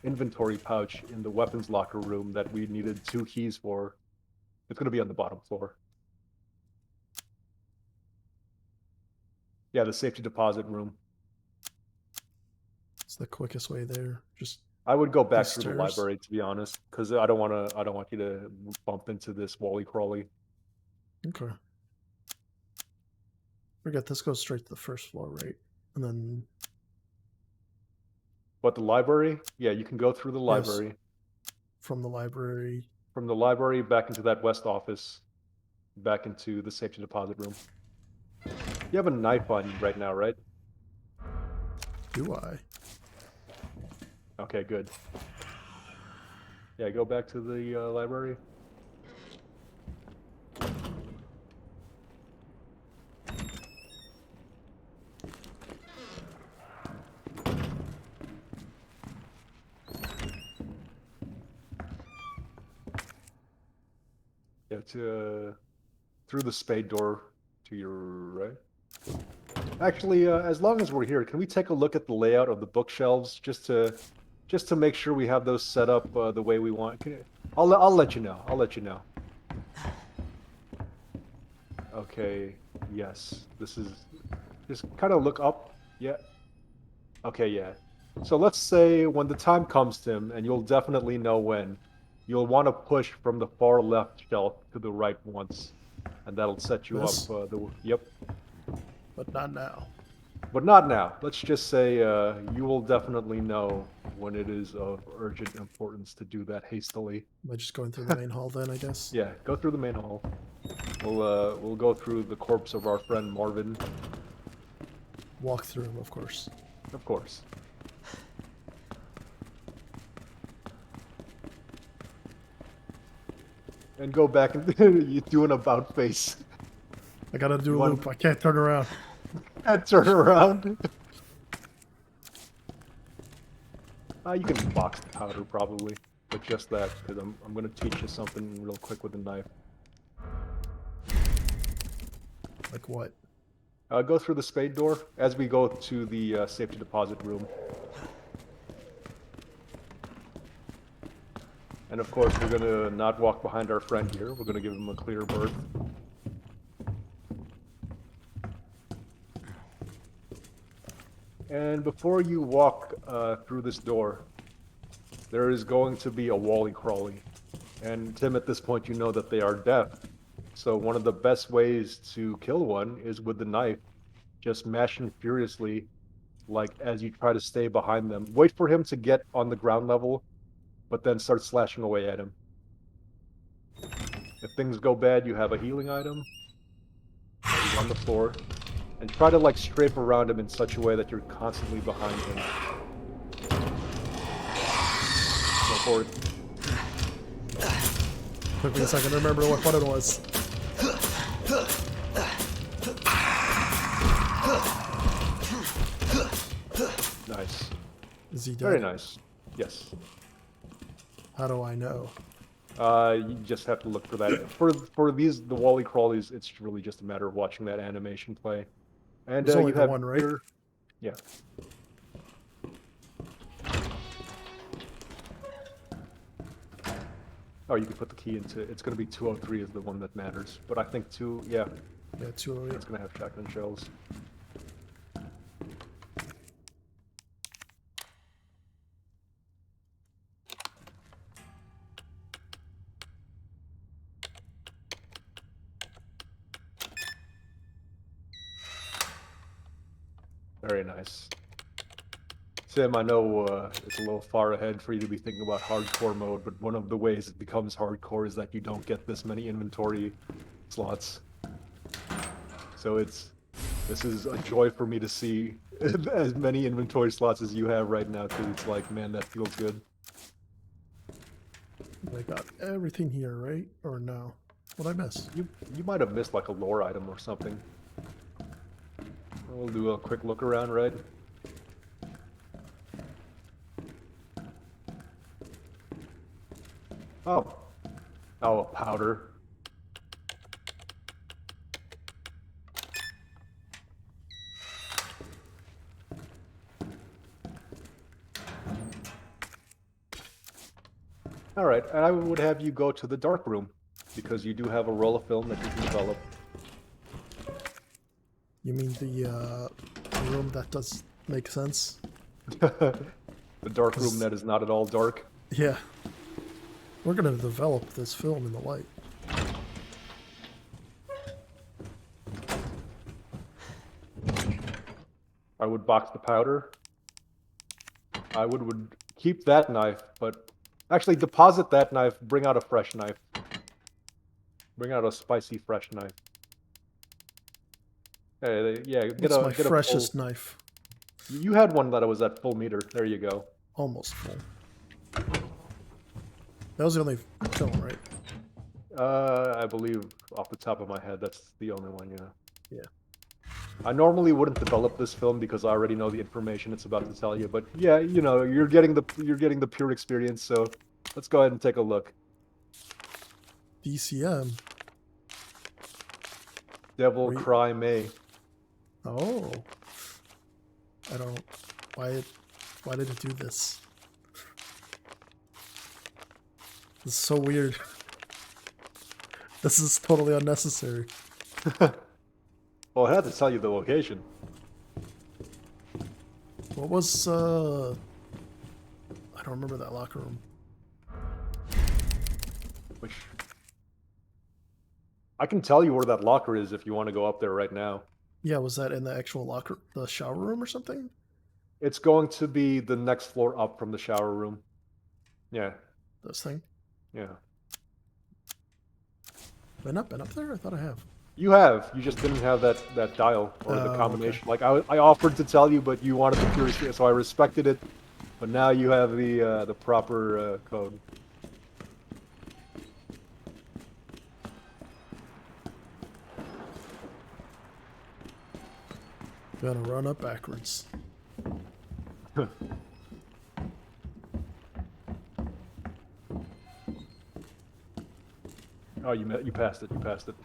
inventory pouch in the weapons locker room that we needed 2 keys for. It's going to be on the bottom floor. Yeah, the safety deposit room. It's the quickest way there. Just I would go back these through the stairs. library to be honest, because I don't want you to bump into this Wally Crawly. Okay. Forget this goes straight to the first floor, right? And then But the library, yeah, you can go through the yes, library. from the library. From the library back into that west office, back into the safety deposit room. You have a knife on you right now, right? Do I? Okay, good. Yeah, go back to the library. Yeah, to through the spade door to your right. Actually, as long as we're here, can we take a look at the layout of the bookshelves just to make sure we have those set up the way we want? I'll let you know. I'll let you know. Okay. Yes. This is just kind of look up. Yeah. Okay. Yeah. So let's say when the time comes, Tim, and you'll definitely know when, you'll want to push from the far left shelf to the right once, and that'll set you This? up. Yep. But not now. But not now. Let's just say you will definitely know when it is of urgent importance to do that hastily. Am I just going through the main hall then, I guess? Yeah, go through the main hall. We'll go through the corpse of our friend Marvin, Walk through him, of course. of course. And go back and you do an about face. I gotta do You a want- loop. I can't turn around. And turn around. You can box the powder probably, but just that because I'm gonna teach you something real quick with a knife. Like what? Go through the spade door as we go to the safety deposit room. And of course, we're gonna not walk behind our friend here. We're gonna give him a clear berth. And before you walk through this door, there is going to be a Wally Crawly. And Tim, at this point, you know that they are deaf. So one of the best ways to kill one is with the knife, just mashing furiously, like as you try to stay behind them. Wait for him to get on the ground level, but then start slashing away at him. If things go bad, you have a healing item. He's on the floor. And try to like strafe around him in such a way that you're constantly behind him. Go for it. Took me a second to remember what it was. Nice. Is he dead? Very nice. Yes. How do I know? You just have to look for that. For the Wally Crawlies, it's really just a matter of watching that animation play. And There's only you the have one, right? yeah. Oh, you can put the key into. It's going to be 203 is the one that matters. But I think yeah, Yeah, 208. it's going to have shotgun shells. Very nice. Sam, I know it's a little far ahead for you to be thinking about hardcore mode, but one of the ways it becomes hardcore is that you don't get this many inventory slots. So this is a joy for me to see as many inventory slots as you have right now, because it's like, man, that feels good. I got everything here, right? Or no? What'd I miss? You might have missed like a lore item or something. We'll do a quick look around, right? Oh. Oh, a powder. All right, and I would have you go to the dark room, because you do have a roll of film that you can develop. You mean the room that does make sense? The dark room that is not at all dark. Yeah. We're gonna develop this film in the light. I would box the powder. I would keep that knife, but actually deposit that knife, bring out a fresh knife. Bring out a spicy fresh knife. Yeah, It's my get a freshest full... knife. You had one that was at full meter. There you go. Almost full. That was the only film, right? I believe off the top of my head, that's the only one, yeah. Yeah. I normally wouldn't develop this film because I already know the information it's about to tell you, but yeah, you know, you're getting the pure experience, so let's go ahead and take a look. DCM. Devil Cry May. Oh. I don't... Why did it do this? This is so weird. This is totally unnecessary. Well, I had to tell you the location. What was, I don't remember that locker room. Which... I can tell you where that locker is if you want to go up there right now. Yeah, was that in the actual locker, the shower room or something? It's going to be the next floor up from the shower room. Yeah. This thing? Yeah. Have I not been up there? I thought I have. You have. You just didn't have that dial or the combination. Okay. Like I offered to tell you, but you wanted the purity, so I respected it. But now you have the proper code. Gotta run up backwards. Oh, you passed it. You passed it.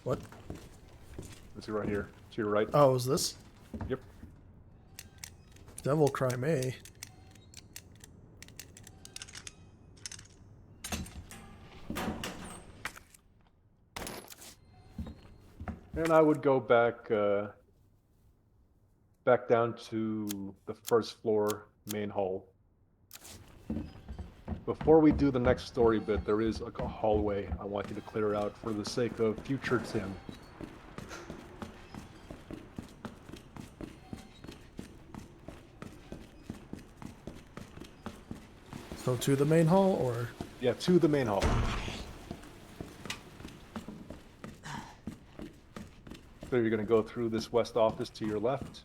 What? Let's see right here. To your right. Oh, is this? Yep. Devil Cry May. And I would go back back down to the first floor main hall. Before we do the next story bit, there is a hallway I want you to clear out for the sake of future Tim. So to the main hall, or? Yeah, to the main hall. So you're going to go through this west office to your left.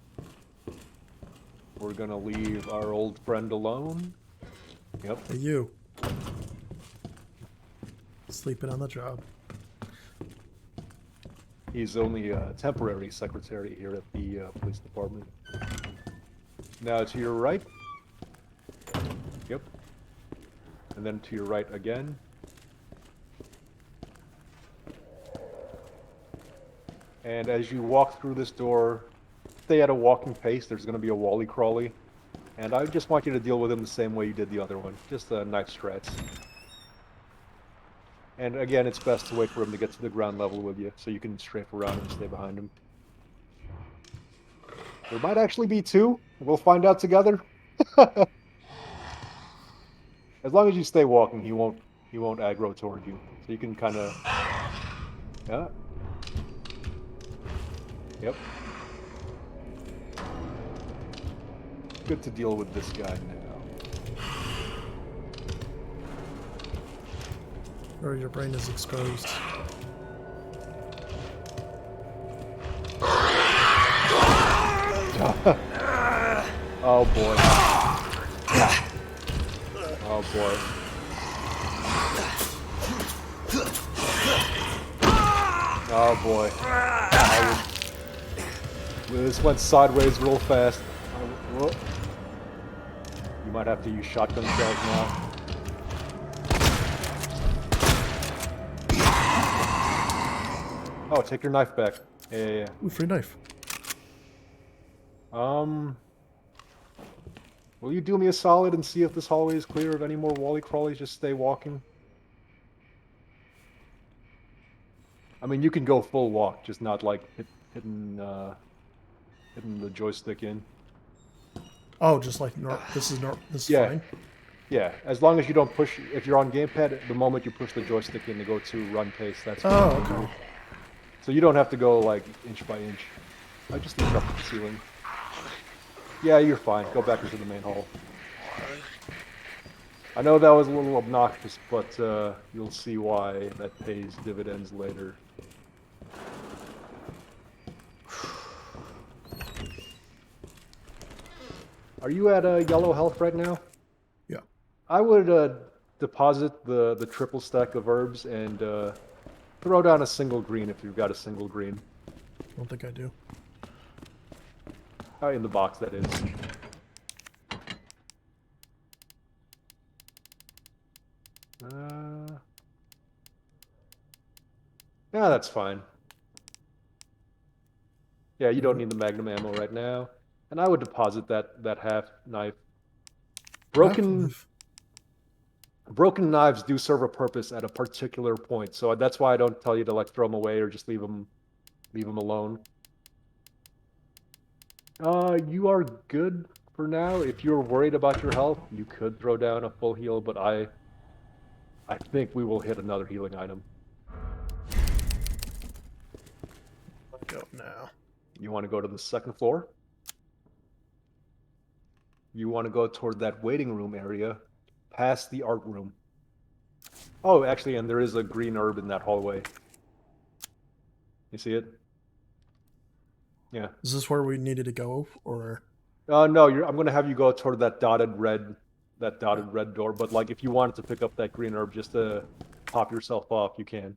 We're going to leave our old friend alone. Yep. Hey, you. Sleeping on the job. He's only a temporary secretary here at the police department. Now to your right. Yep. And then to your right again. And as you walk through this door, stay at a walking pace. There's going to be a Wally Crawly. And I just want you to deal with him the same way you did the other one. Just a knife strats. And again, it's best to wait for him to get to the ground level with you, so you can strafe around and stay behind him. There might actually be two. We'll find out together. As long as you stay walking, he won't aggro toward you. So you can kind of, yeah, yep. Good to deal with this guy now. Or your brain is exposed. Oh boy. Oh boy. Oh boy. This went sideways real fast. Whoa. You might have to use shotgun shells now. Oh, take your knife back. Yeah. Ooh, free knife. Will you do me a solid and see if this hallway is clear of any more Wally Crawlies? Just stay walking. I mean, you can go full walk, just not like hitting the joystick in. Oh, just like this is Yeah. fine. Yeah, as long as you don't push. If you're on gamepad, the moment you push the joystick in to go to run pace, that's. Oh, okay. So you don't have to go like inch by inch. I just looked up at the ceiling. Yeah, you're fine. Go back into the main hall. I know that was a little obnoxious, but you'll see why that pays dividends later. Are you at yellow health right now? Yeah. I would deposit the triple stack of herbs and throw down a single green if you've got a single green. I don't think I do. In the box, that is. Yeah, that's fine. Yeah, you don't need the magnum ammo right now. And I would deposit that half knife. Broken knives do serve a purpose at a particular point, so that's why I don't tell you to like throw them away or just leave them alone. You are good for now. If you're worried about your health, you could throw down a full heal, but I think we will hit another healing item. Go now. You want to go to the second floor? You want to go toward that waiting room area, past the art room. Oh, actually, and there is a green herb in that hallway. You see it? Yeah. Is this where we needed to go, or? No, I'm going to have you go toward that dotted red door. But like, if you wanted to pick up that green herb just to top yourself off, you can.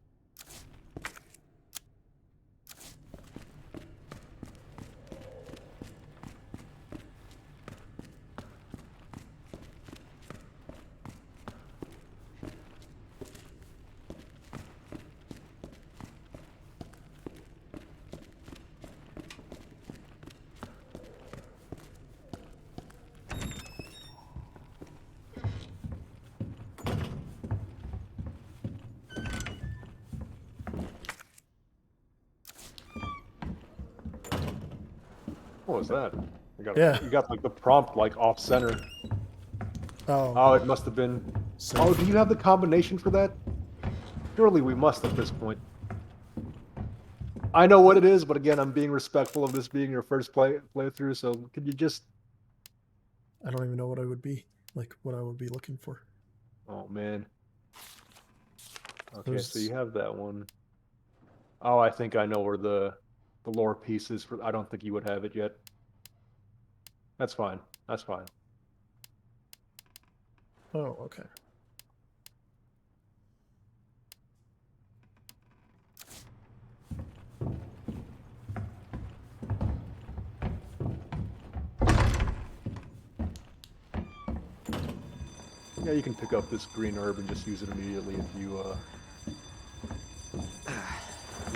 What was that? You got like the prompt like off center. Oh, it must have been. Oh, do you have the combination for that? Surely we must at this point. I know what it is, but again, I'm being respectful of this being your first playthrough. So could you just? I don't even know what I would be looking for. Oh man. Okay, so you have that one. Oh, I think I know where the lore piece is for. I don't think you would have it yet. That's fine. That's fine. Oh, okay. Yeah, you can pick up this green herb and just use it immediately if you're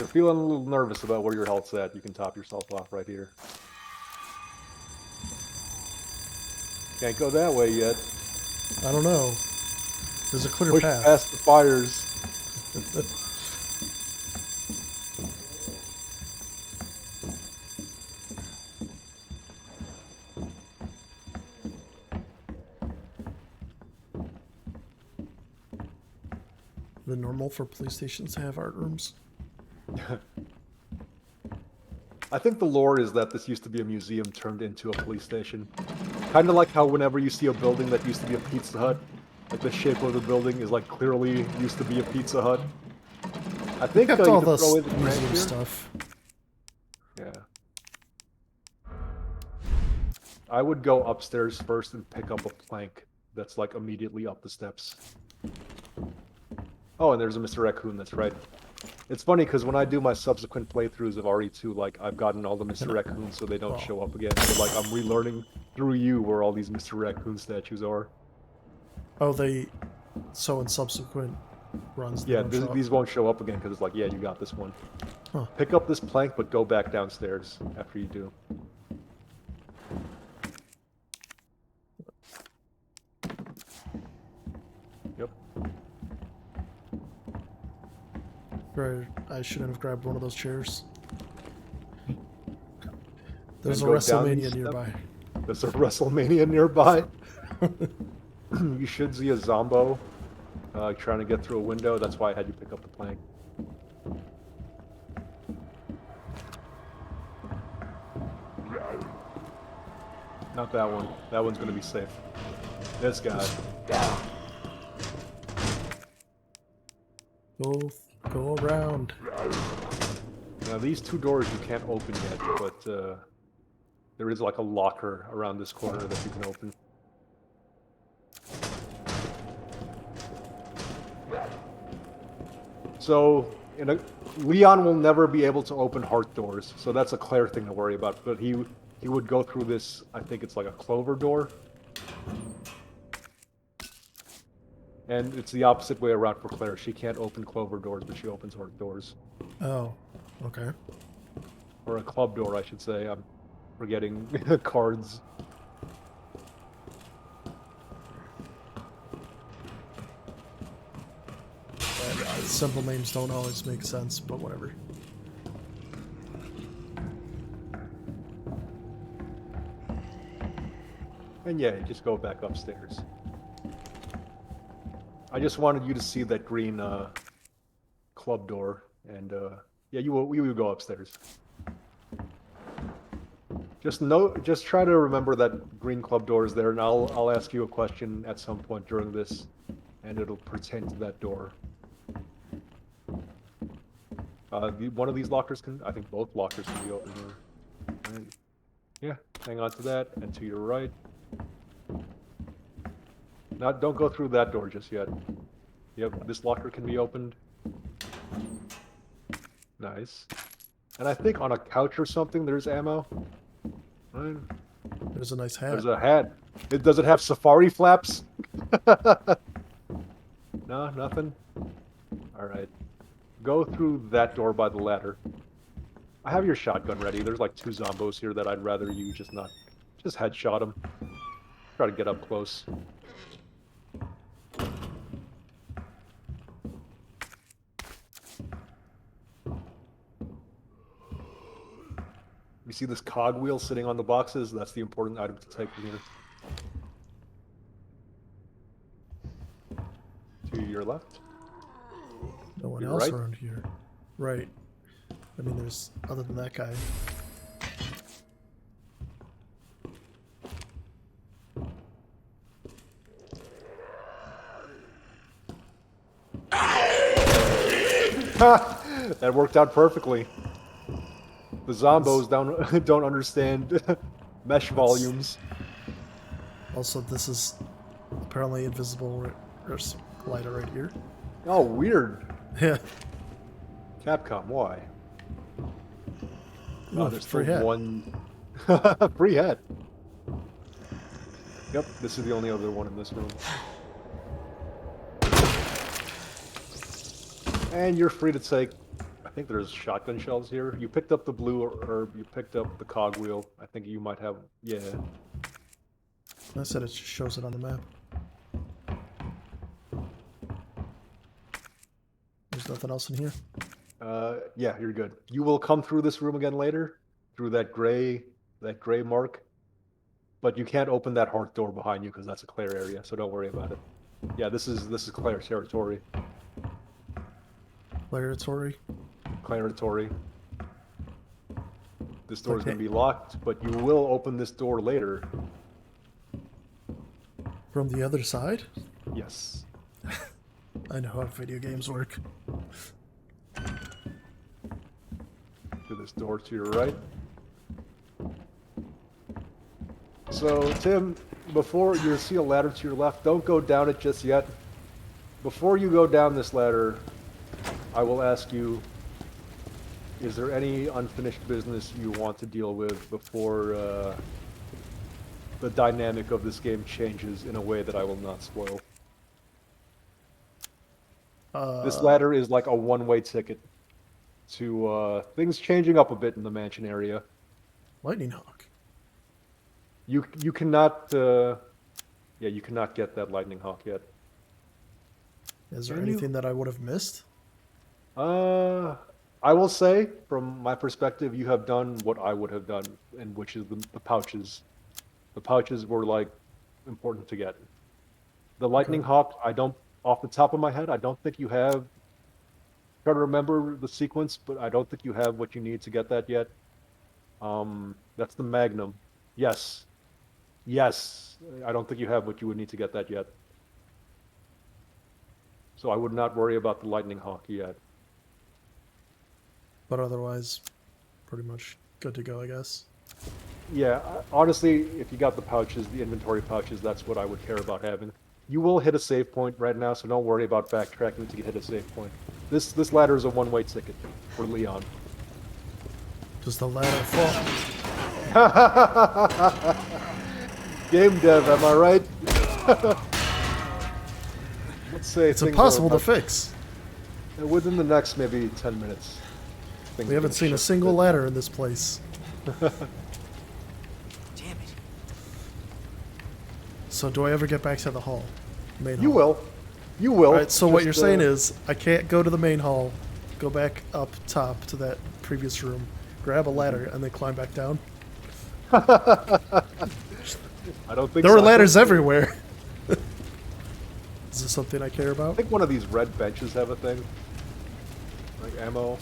feeling a little nervous about where your health's at. You can top yourself off right here. Can't go that way yet. I don't know. There's a clear Push path. past the fires. The normal for police stations to have art rooms. I think the lore is that this used to be a museum turned into a police station. Kind of like how whenever you see a building that used to be a Pizza Hut, like the shape of the building is like clearly used to be a Pizza Hut. I think Kept you all can this throw away the crank museum here. stuff. Yeah. I would go upstairs first and pick up a plank that's like immediately up the steps. Oh, and there's a Mr. Raccoon, that's right. It's funny because when I do my subsequent playthroughs of RE2, like I've gotten all the Mr. Raccoons so they don't show up again. So like I'm relearning through you where all these Mr. Raccoon statues are. Oh, so in subsequent runs, they Yeah, don't show up. these won't show up again because it's like, yeah, you got this one. Huh. Pick up this plank, but go back downstairs after you do. Yep. Right, I shouldn't have grabbed one of those chairs. There's a And go down these WrestleMania steps. nearby. There's a WrestleMania nearby. You should see a Zombo trying to get through a window. That's why I had you pick up the plank. Not that one. That one's going to be safe. This guy. Go around. Now these two doors you can't open yet, but there is like a locker around this corner that you can open. So, Leon will never be able to open heart doors, so that's a Claire thing to worry about. But he would go through this, I think it's like a clover door. And it's the opposite way around for Claire. She can't open clover doors, but she opens heart doors. Oh, okay. Or a club door, I should say. I'm forgetting cards. Simple names don't always make sense, but whatever. And yeah, just go back upstairs. I just wanted you to see that green club door, and yeah, we will go upstairs. Just try to remember that green club door is there, and I'll ask you a question at some point during this, and it'll pertain to that door. One of these lockers I think both lockers can be open here. Right. Yeah, hang on to that, and to your right. Now, don't go through that door just yet. Yep, this locker can be opened. Nice. And I think on a couch or something there's ammo. Right. There's a nice hat. There's a hat. Does it have safari flaps? No, nothing? Alright. Go through that door by the ladder. I have your shotgun ready. There's like 2 zombos here that I'd rather you just headshot them. Try to get up close. You see this cogwheel sitting on the boxes? That's the important item to take from here. To your left. No one You're else right. around here. Right. I mean, there's other than that guy. That worked out perfectly. The zombos don't understand mesh volumes. Also, this is apparently invisible. There's a lighter right here. Oh, weird. Yeah. Capcom, why? No, There's free still hat. one free hat. Yep, this is the only other one in this room. And you're free to take, I think there's shotgun shells here. You picked up the blue herb, you picked up the cogwheel. I think you might have, yeah. I said it just shows it on the map. There's nothing else in here. Yeah, you're good. You will come through this room again later, through that gray mark. But you can't open that heart door behind you because that's a Claire area, so don't worry about it. Yeah, this is Claire's territory. Laboratory. Claratory. This door is Okay. going to be locked, but you will open this door later. From the other side? Yes. I know how video games work. To this door to your right. So, Tim, before you see a ladder to your left, don't go down it just yet. Before you go down this ladder, I will ask you, is there any unfinished business you want to deal with before the dynamic of this game changes in a way that I will not spoil? This ladder is like a one-way ticket to things changing up a bit in the mansion area. Lightning Hawk. You cannot you cannot get that lightning hawk yet. Is there Can you? anything that I would have missed? I will say, from my perspective, you have done what I would have done, and which is the pouches. The pouches were like important to get. The lightning hawk, I don't, off the top of my head, I don't think you have. Try to remember the sequence, but I don't think you have what you need to get that yet. That's the Magnum. Yes. Yes. I don't think you have what you would need to get that yet. So I would not worry about the lightning hawk yet. But otherwise, pretty much good to go, I guess. Yeah, honestly, if you got the pouches, the inventory pouches, that's what I would care about having. You will hit a save point right now, so don't worry about backtracking to hit a save point. This ladder is a one-way ticket for Leon. Does the ladder fall? Game dev, am I right? Let's say It's things impossible are to fix. within the next maybe 10 minutes. We haven't seen a single ladder in this place. Damn it. So do I ever get back to the hall? Main You hall? will. You will. Alright, so what Just, you're saying is, I can't go to the main hall, go back up top to that previous room, grab a ladder, and then climb back down? I don't think There so. were ladders everywhere! Is this something I care I about? think one of these red benches have a thing. Like ammo.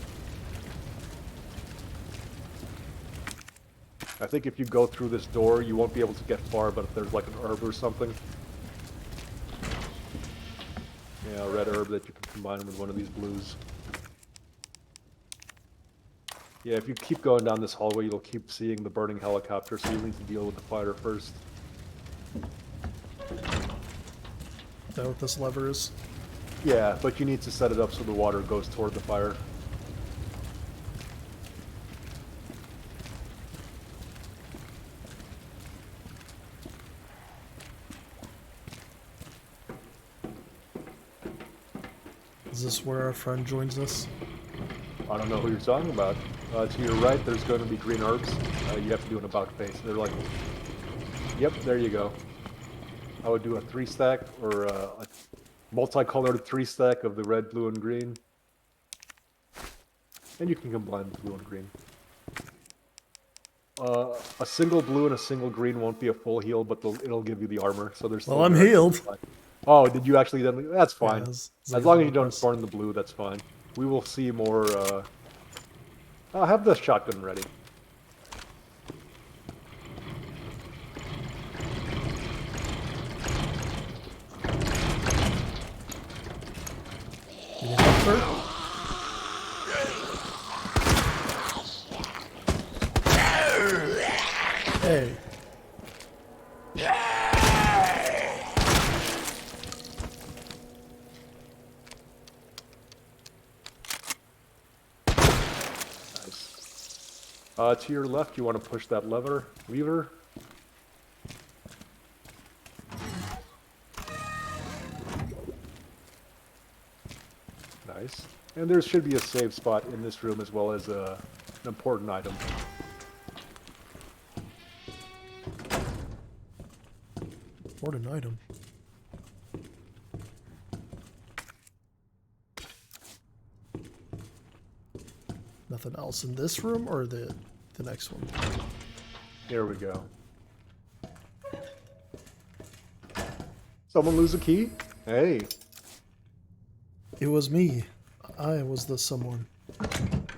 I think if you go through this door, you won't be able to get far, but if there's like an herb or something. Yeah, a red herb that you can combine with one of these blues. Yeah, if you keep going down this hallway, you'll keep seeing the burning helicopter, so you need to deal with the fire first. Is that what this lever is? Yeah, but you need to set it up so the water goes toward the fire. Is this where our friend joins us? I don't know who you're talking about. To your right, there's going to be green herbs. You have to do an about face. They're like, yep, there you go. I would do a 3-stack or a multicolored 3-stack of the red, blue, and green. And you can combine the blue and green. A single blue and a single green won't be a full heal, but it'll give you the armor. So there's. Well, I'm healed. Oh, did you actually? Then that's fine. Yeah, As long as you don't burn the blue, that's fine. We will see more. I'll have the shotgun ready. You need help, sir? Hey. To your left, you want to push that lever. Nice. And there should be a save spot in this room as well as an important item. Important item. something else in this room or the next one? Here we go. Someone lose a key? Hey. It was me. I was the someone.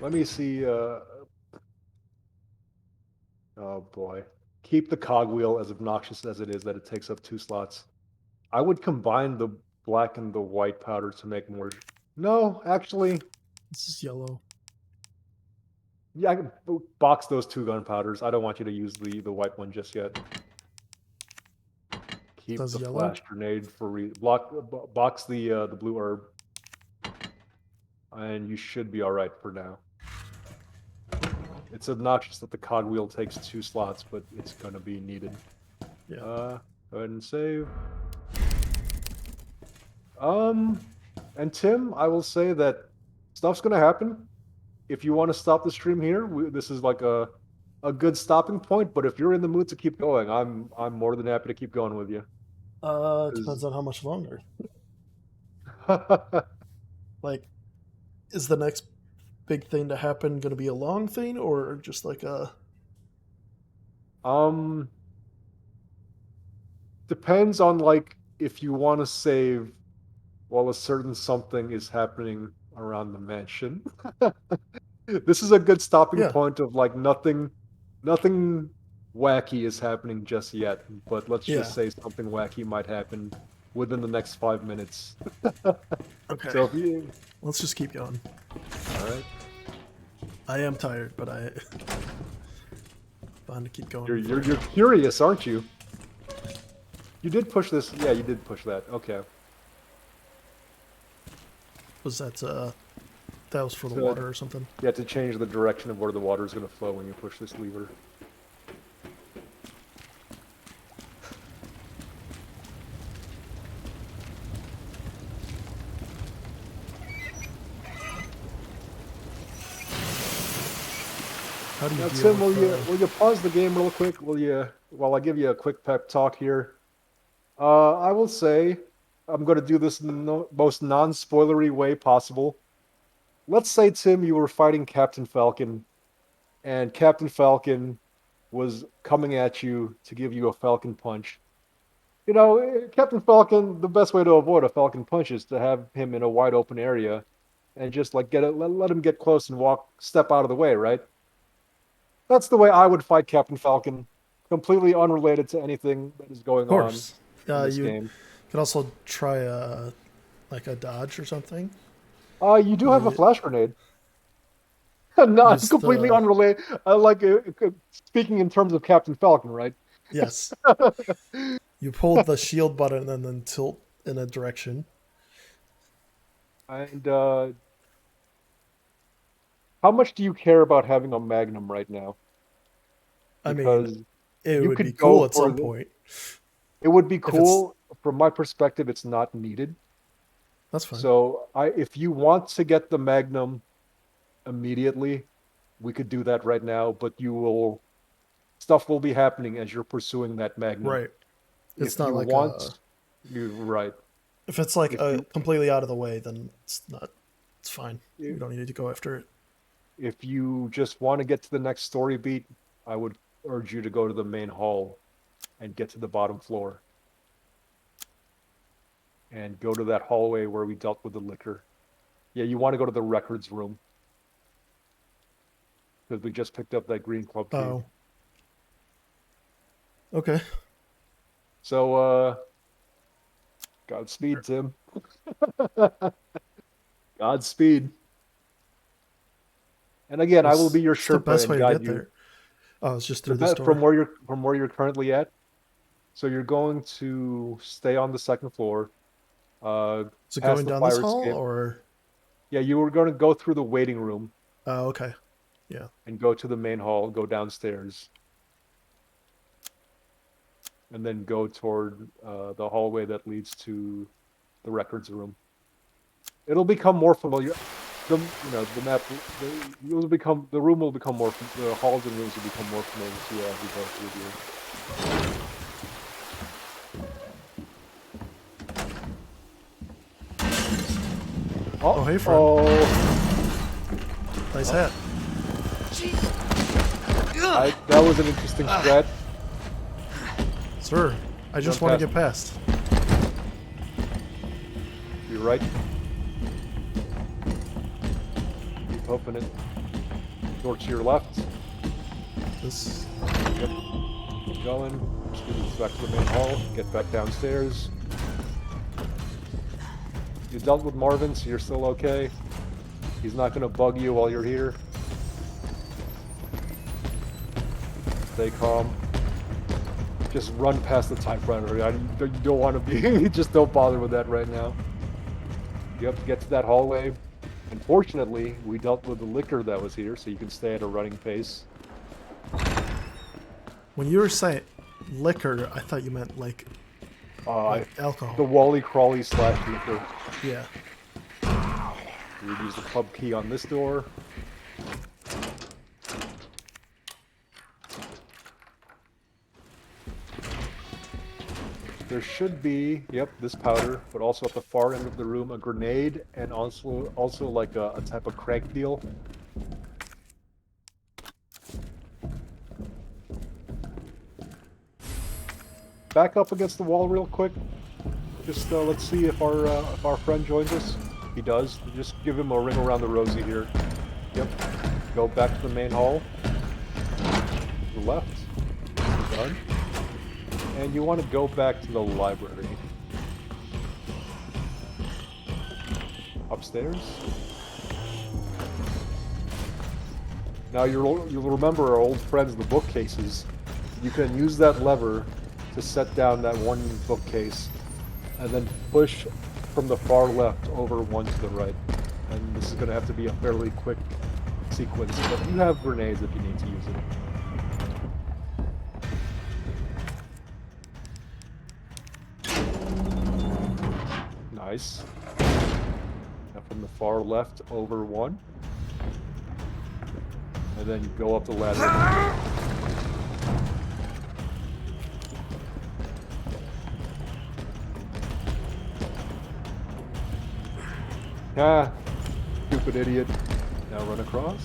Let me see. Oh boy. Keep the cogwheel, as obnoxious as it is that it takes up 2 slots. I would combine the black and the white powder to make more. No, actually, This is yellow. yeah, I can box those 2 gunpowders. I don't want you to use the white one just yet. Keep Says the yellow? flash grenade for box the blue herb, and you should be all right for now. It's obnoxious that the cogwheel takes 2 slots, but it's gonna be needed. Yeah. Go ahead and save. And Tim, I will say that stuff's gonna happen. If you want to stop the stream here, this is like a good stopping point. But if you're in the mood to keep going, I'm more than happy to keep going with you. It depends on how much longer. Like, is the next big thing to happen going to be a long thing or just like a? Depends on like if you want to save while a certain something is happening around the mansion. This is a good stopping Yeah. point of like nothing wacky is happening just yet, but let's Yeah. just say something wacky might happen within the next 5 minutes. Okay. So if you, Let's just keep going. all right, I am tired, but I bound to keep going. you're curious, aren't you? You did push this. Yeah, you did push that. Okay. Was that that was for the So- water or something? You have to change the direction of where the water is going to flow when you push this lever. How do you Now, deal Tim, with, will you pause the game real quick? Will you, while I give you a quick pep talk here? I will say, I'm going to do this in the most non-spoilery way possible. Let's say, Tim, you were fighting Captain Falcon, and Captain Falcon was coming at you to give you a Falcon punch. You know, Captain Falcon, the best way to avoid a Falcon punch is to have him in a wide open area and just like let him get close and step out of the way, right? That's the way I would fight Captain Falcon, completely unrelated to anything that is going of on course. in this You game. could also try like a dodge or something. You do have a Yeah. flash grenade. Not Use completely the- unrelated. Like speaking in terms of Captain Falcon, right? Yes. You hold the shield button and then tilt in a direction. And how much do you care about having a Magnum right now? I mean, Because it you would be could go cool at for some point. it would be it's- cool. From my perspective, it's not needed. That's fine. So if you want to get the Magnum immediately, we could do that right now. But stuff will be happening as you're pursuing that Magnum. Right. It's If not you like want, you're right. if it's like if you- completely out of the way, then it's not. It's fine. Yeah. We don't need to go after it. If you just want to get to the next story beat, I would urge you to go to the main hall and get to the bottom floor. And go to that hallway where we dealt with the liquor. Yeah, you want to go to the records room. Because we just picked up that green club key. Oh. Okay. So, Godspeed, Tim. Godspeed. And again, I will be your What's the Sherpa best and way to guide get you. there? Oh, it's just through this door. From where you're currently at. So you're going to stay on the second floor. Is it past going the down this fire hall escape. or? Yeah, you were going to go through the waiting room Oh, okay. Yeah. and go to the main hall, go downstairs, and then go toward the hallway that leads to the records room. It'll become more familiar. The map. The room will become more. The halls and rooms will become more familiar to you as we go through here. Oh, hey, friend. Oh, Nice hat. That was an interesting strat. Sir, I just Run want to past. get past. You're right. Keep opening it. Door to your left. This. Yep. Keep going. Just move this back to the main hall. Get back downstairs. You dealt with Marvin, so you're still okay. He's not going to bug you while you're here. Stay calm. Just run past the typewriter. You don't want to be... just don't bother with that right now. You have to get to that hallway. Unfortunately, we dealt with the liquor that was here, so you can stay at a running pace. When you were saying liquor, I thought you meant like alcohol. The Wally Crawly / liquor. Yeah. You would use the pub key on this door. There should be, yep, this powder, but also at the far end of the room, a grenade, and also like a type of crank deal. Back up against the wall real quick. Just let's see if our friend joins us. He does. Just give him a ring around the rosy here. Yep. Go back to the main hall. To the left. Done. And you want to go back to the library. Upstairs. Now you'll remember our old friends, the bookcases. You can use that lever to set down that one bookcase, and then push from the far left over one to the right. And this is going to have to be a fairly quick sequence, but you have grenades if you need to use it. Nice. Now from the far left over one. And then you go up the ladder. Ah, stupid idiot. Now run across.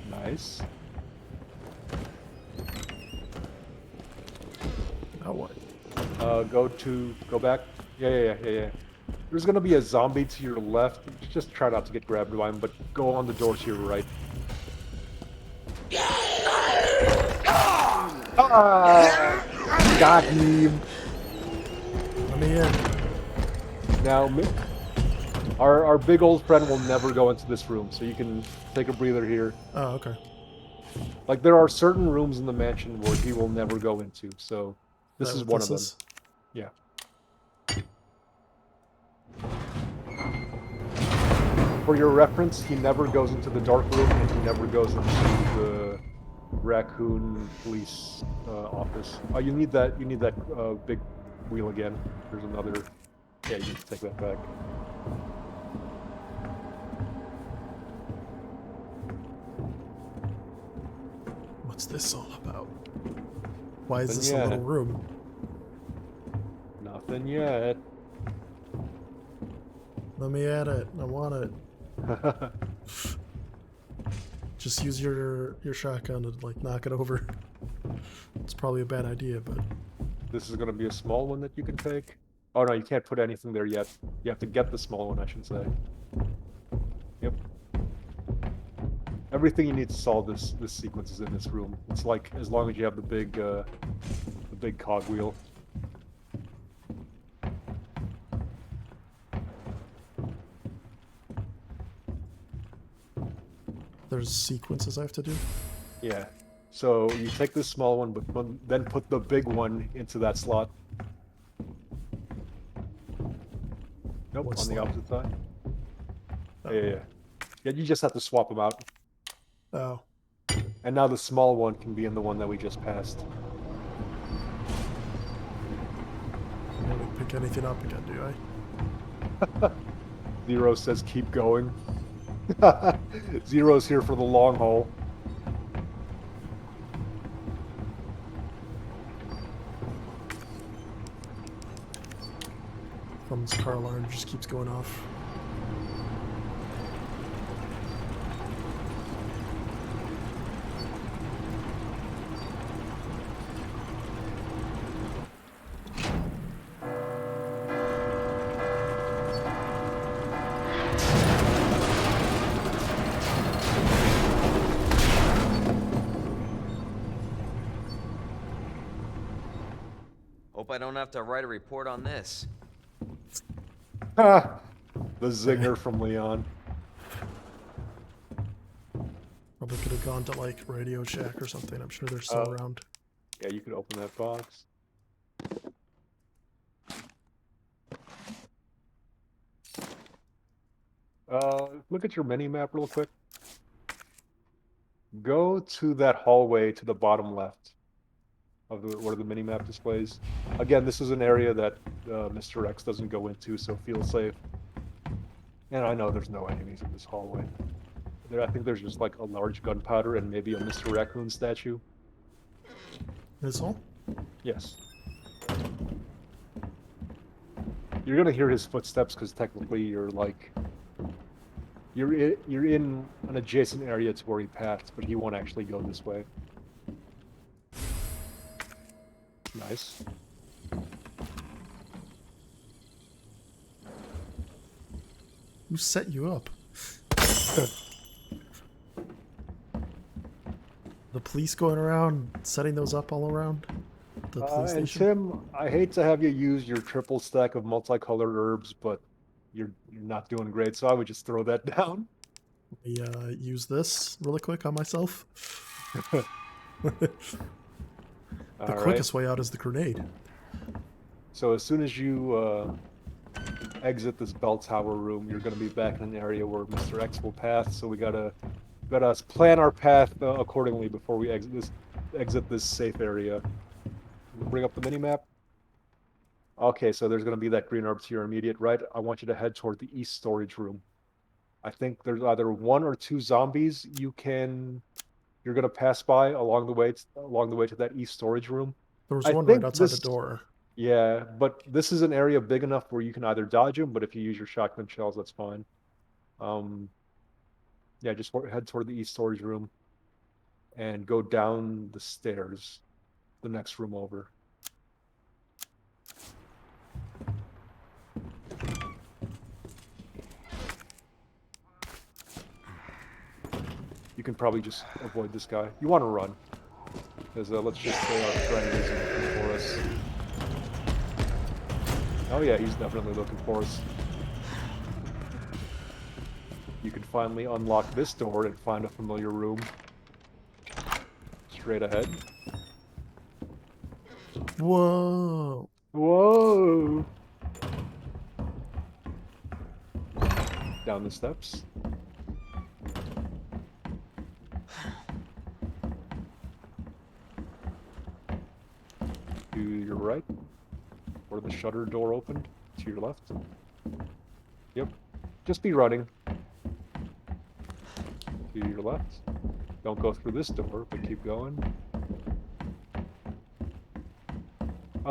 Nice. Now what? Go back. Yeah. There's gonna be a zombie to your left. Just try not to get grabbed by him, but go on the door to your right. Ah! Got him. Let me in. Now, our big old friend will never go into this room, so you can take a breather here. Oh, okay. Like, there are certain rooms in the mansion where he will never go into, so this is one of them. Yeah. For your reference, he never goes into the dark room, and he never goes into the raccoon police office. Oh, you need that big wheel again. There's another. Yeah, you need to take that back. What's this all about? Why is this a Nothing little yet. room? Nothing yet. Let me at it. I want it. Just use your shotgun to like knock it over. It's probably a bad idea, but This is going to be a small one that you can take. Oh no, you can't put anything there yet. You have to get the small one, I should say. Yep. Everything you need to solve this sequence is in this room. It's like as long as you have the big cogwheel. there's sequences I have to do. Yeah. So you take this small one, but then put the big one into that slot. Nope, What on the slot? opposite side. Oh. Yeah. Yeah, you just have to swap them out. Oh. And now the small one can be in the one that we just passed. I don't pick anything up again, do I? Zero says keep going. Zero's here for the long haul. This car alarm just keeps going off. Hope I don't have to write a report on this. Ha! The zinger from Leon. Probably could have gone to like Radio Shack or something. I'm sure they're still around. Yeah, you could open that box. Look at your mini map real quick. Go to that hallway to the bottom left of where the mini map displays. Again, this is an area that Mr. X doesn't go into, so feel safe. And I know there's no enemies in this hallway. I think there's just like a large gunpowder and maybe a Mr. Raccoon statue. This all? Yes. You're gonna hear his footsteps because technically you're like you're in an adjacent area to where he passed, but he won't actually go this way. Nice. Who set you up? The police going around setting those up all around the police And station? Tim, I hate to have you use your triple stack of multicolored herbs, but you're not doing great, so I would just throw that down. Use this really quick on myself. The All right. quickest way out is the grenade. So as soon as you exit this bell tower room, you're going to be back in an area where Mr. X will pass. So we gotta plan our path accordingly before we exit this safe area. Bring up the mini map. Okay, so there's going to be that green herb to your immediate right. I want you to head toward the east storage room. I think there's either 1 or 2 zombies you're going to pass by along the way to that east storage room. There was I one right think outside the this door. Yeah, but this is an area big enough where you can either dodge them, but if you use your shotgun shells, that's fine. Yeah, just head toward the east storage room and go down the stairs, the next room over. You can probably just avoid this guy. You want to run, because let's just say our friend isn't looking for us. Oh yeah, he's definitely looking for us. You can finally unlock this door and find a familiar room. Straight ahead. Whoa! Whoa! Down the steps. To your right, where the shutter door opened. To your left. Yep. Just be running. To your left. Don't go through this door, but keep going.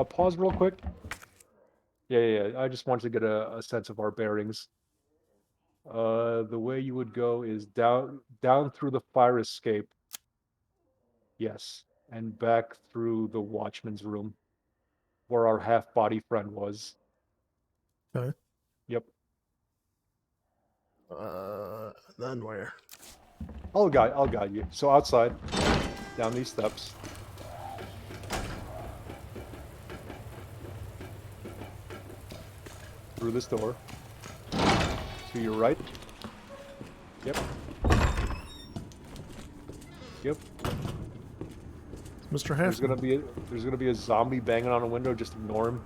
Pause real quick. Yeah. I just wanted to get a sense of our bearings. The way you would go is down through the fire escape. Yes. And back through the watchman's room, where our half-body friend was. Okay. Yep. Then where? I'll guide you. So outside, down these steps. Through this door. To your right. Yep. Yep. Mr. There's Halfman. gonna be a zombie banging on a window. Just ignore him.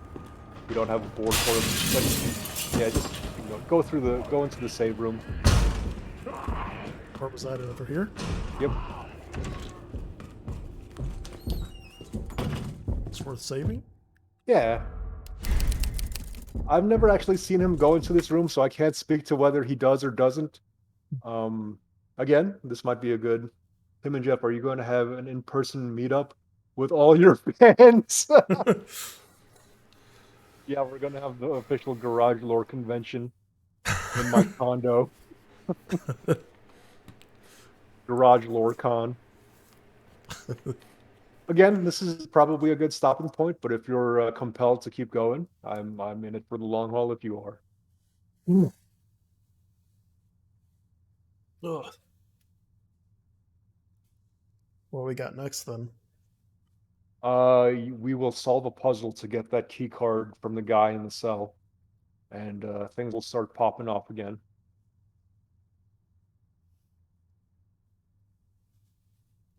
You don't have a board for him. But yeah, just go into the save room. Where was that over here? Yep. It's worth saving? Yeah. I've never actually seen him go into this room, so I can't speak to whether he does or doesn't. Again, this might be a good. Tim and Jeff, are you going to have an in-person meetup with all your fans? Yeah, we're going to have the official Garage Lore convention in my condo. Garage Lore Con. Again, this is probably a good stopping point, but if you're compelled to keep going, I'm in it for the long haul if you are. What we got next then? We will solve a puzzle to get that key card from the guy in the cell, and things will start popping off again.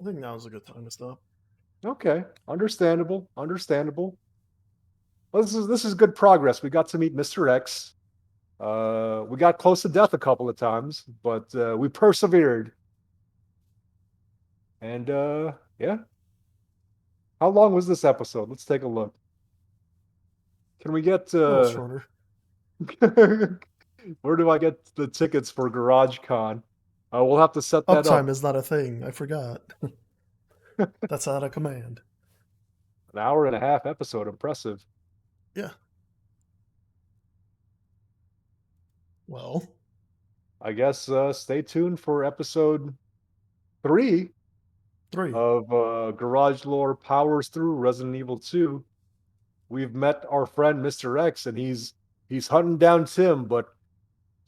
I think now's a good time to stop. Okay, understandable, understandable. Well, this is good progress. We got to meet Mr. X. We got close to death a couple of times, but we persevered. And yeah. How long was this episode? Let's take a look. Can we get A little shorter. where do I get the tickets for GarageCon? We'll have to set that Uptime up. is not a thing. I forgot. That's not a command. An hour and a half episode. Impressive. Yeah. Well, I guess stay tuned for episode 3 3. of Garage Lore Powers Through Resident Evil 2. We've met our friend Mr. X, and he's hunting down Tim, but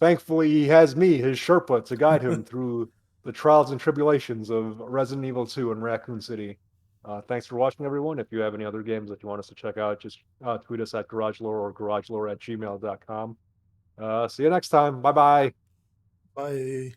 thankfully he has me, his Sherpa, to guide him through the trials and tribulations of Resident Evil 2 in Raccoon City. Thanks for watching, everyone. If you have any other games that you want us to check out, just tweet us at GarageLore or GarageLore@gmail.com. See you next time. Bye bye. Bye.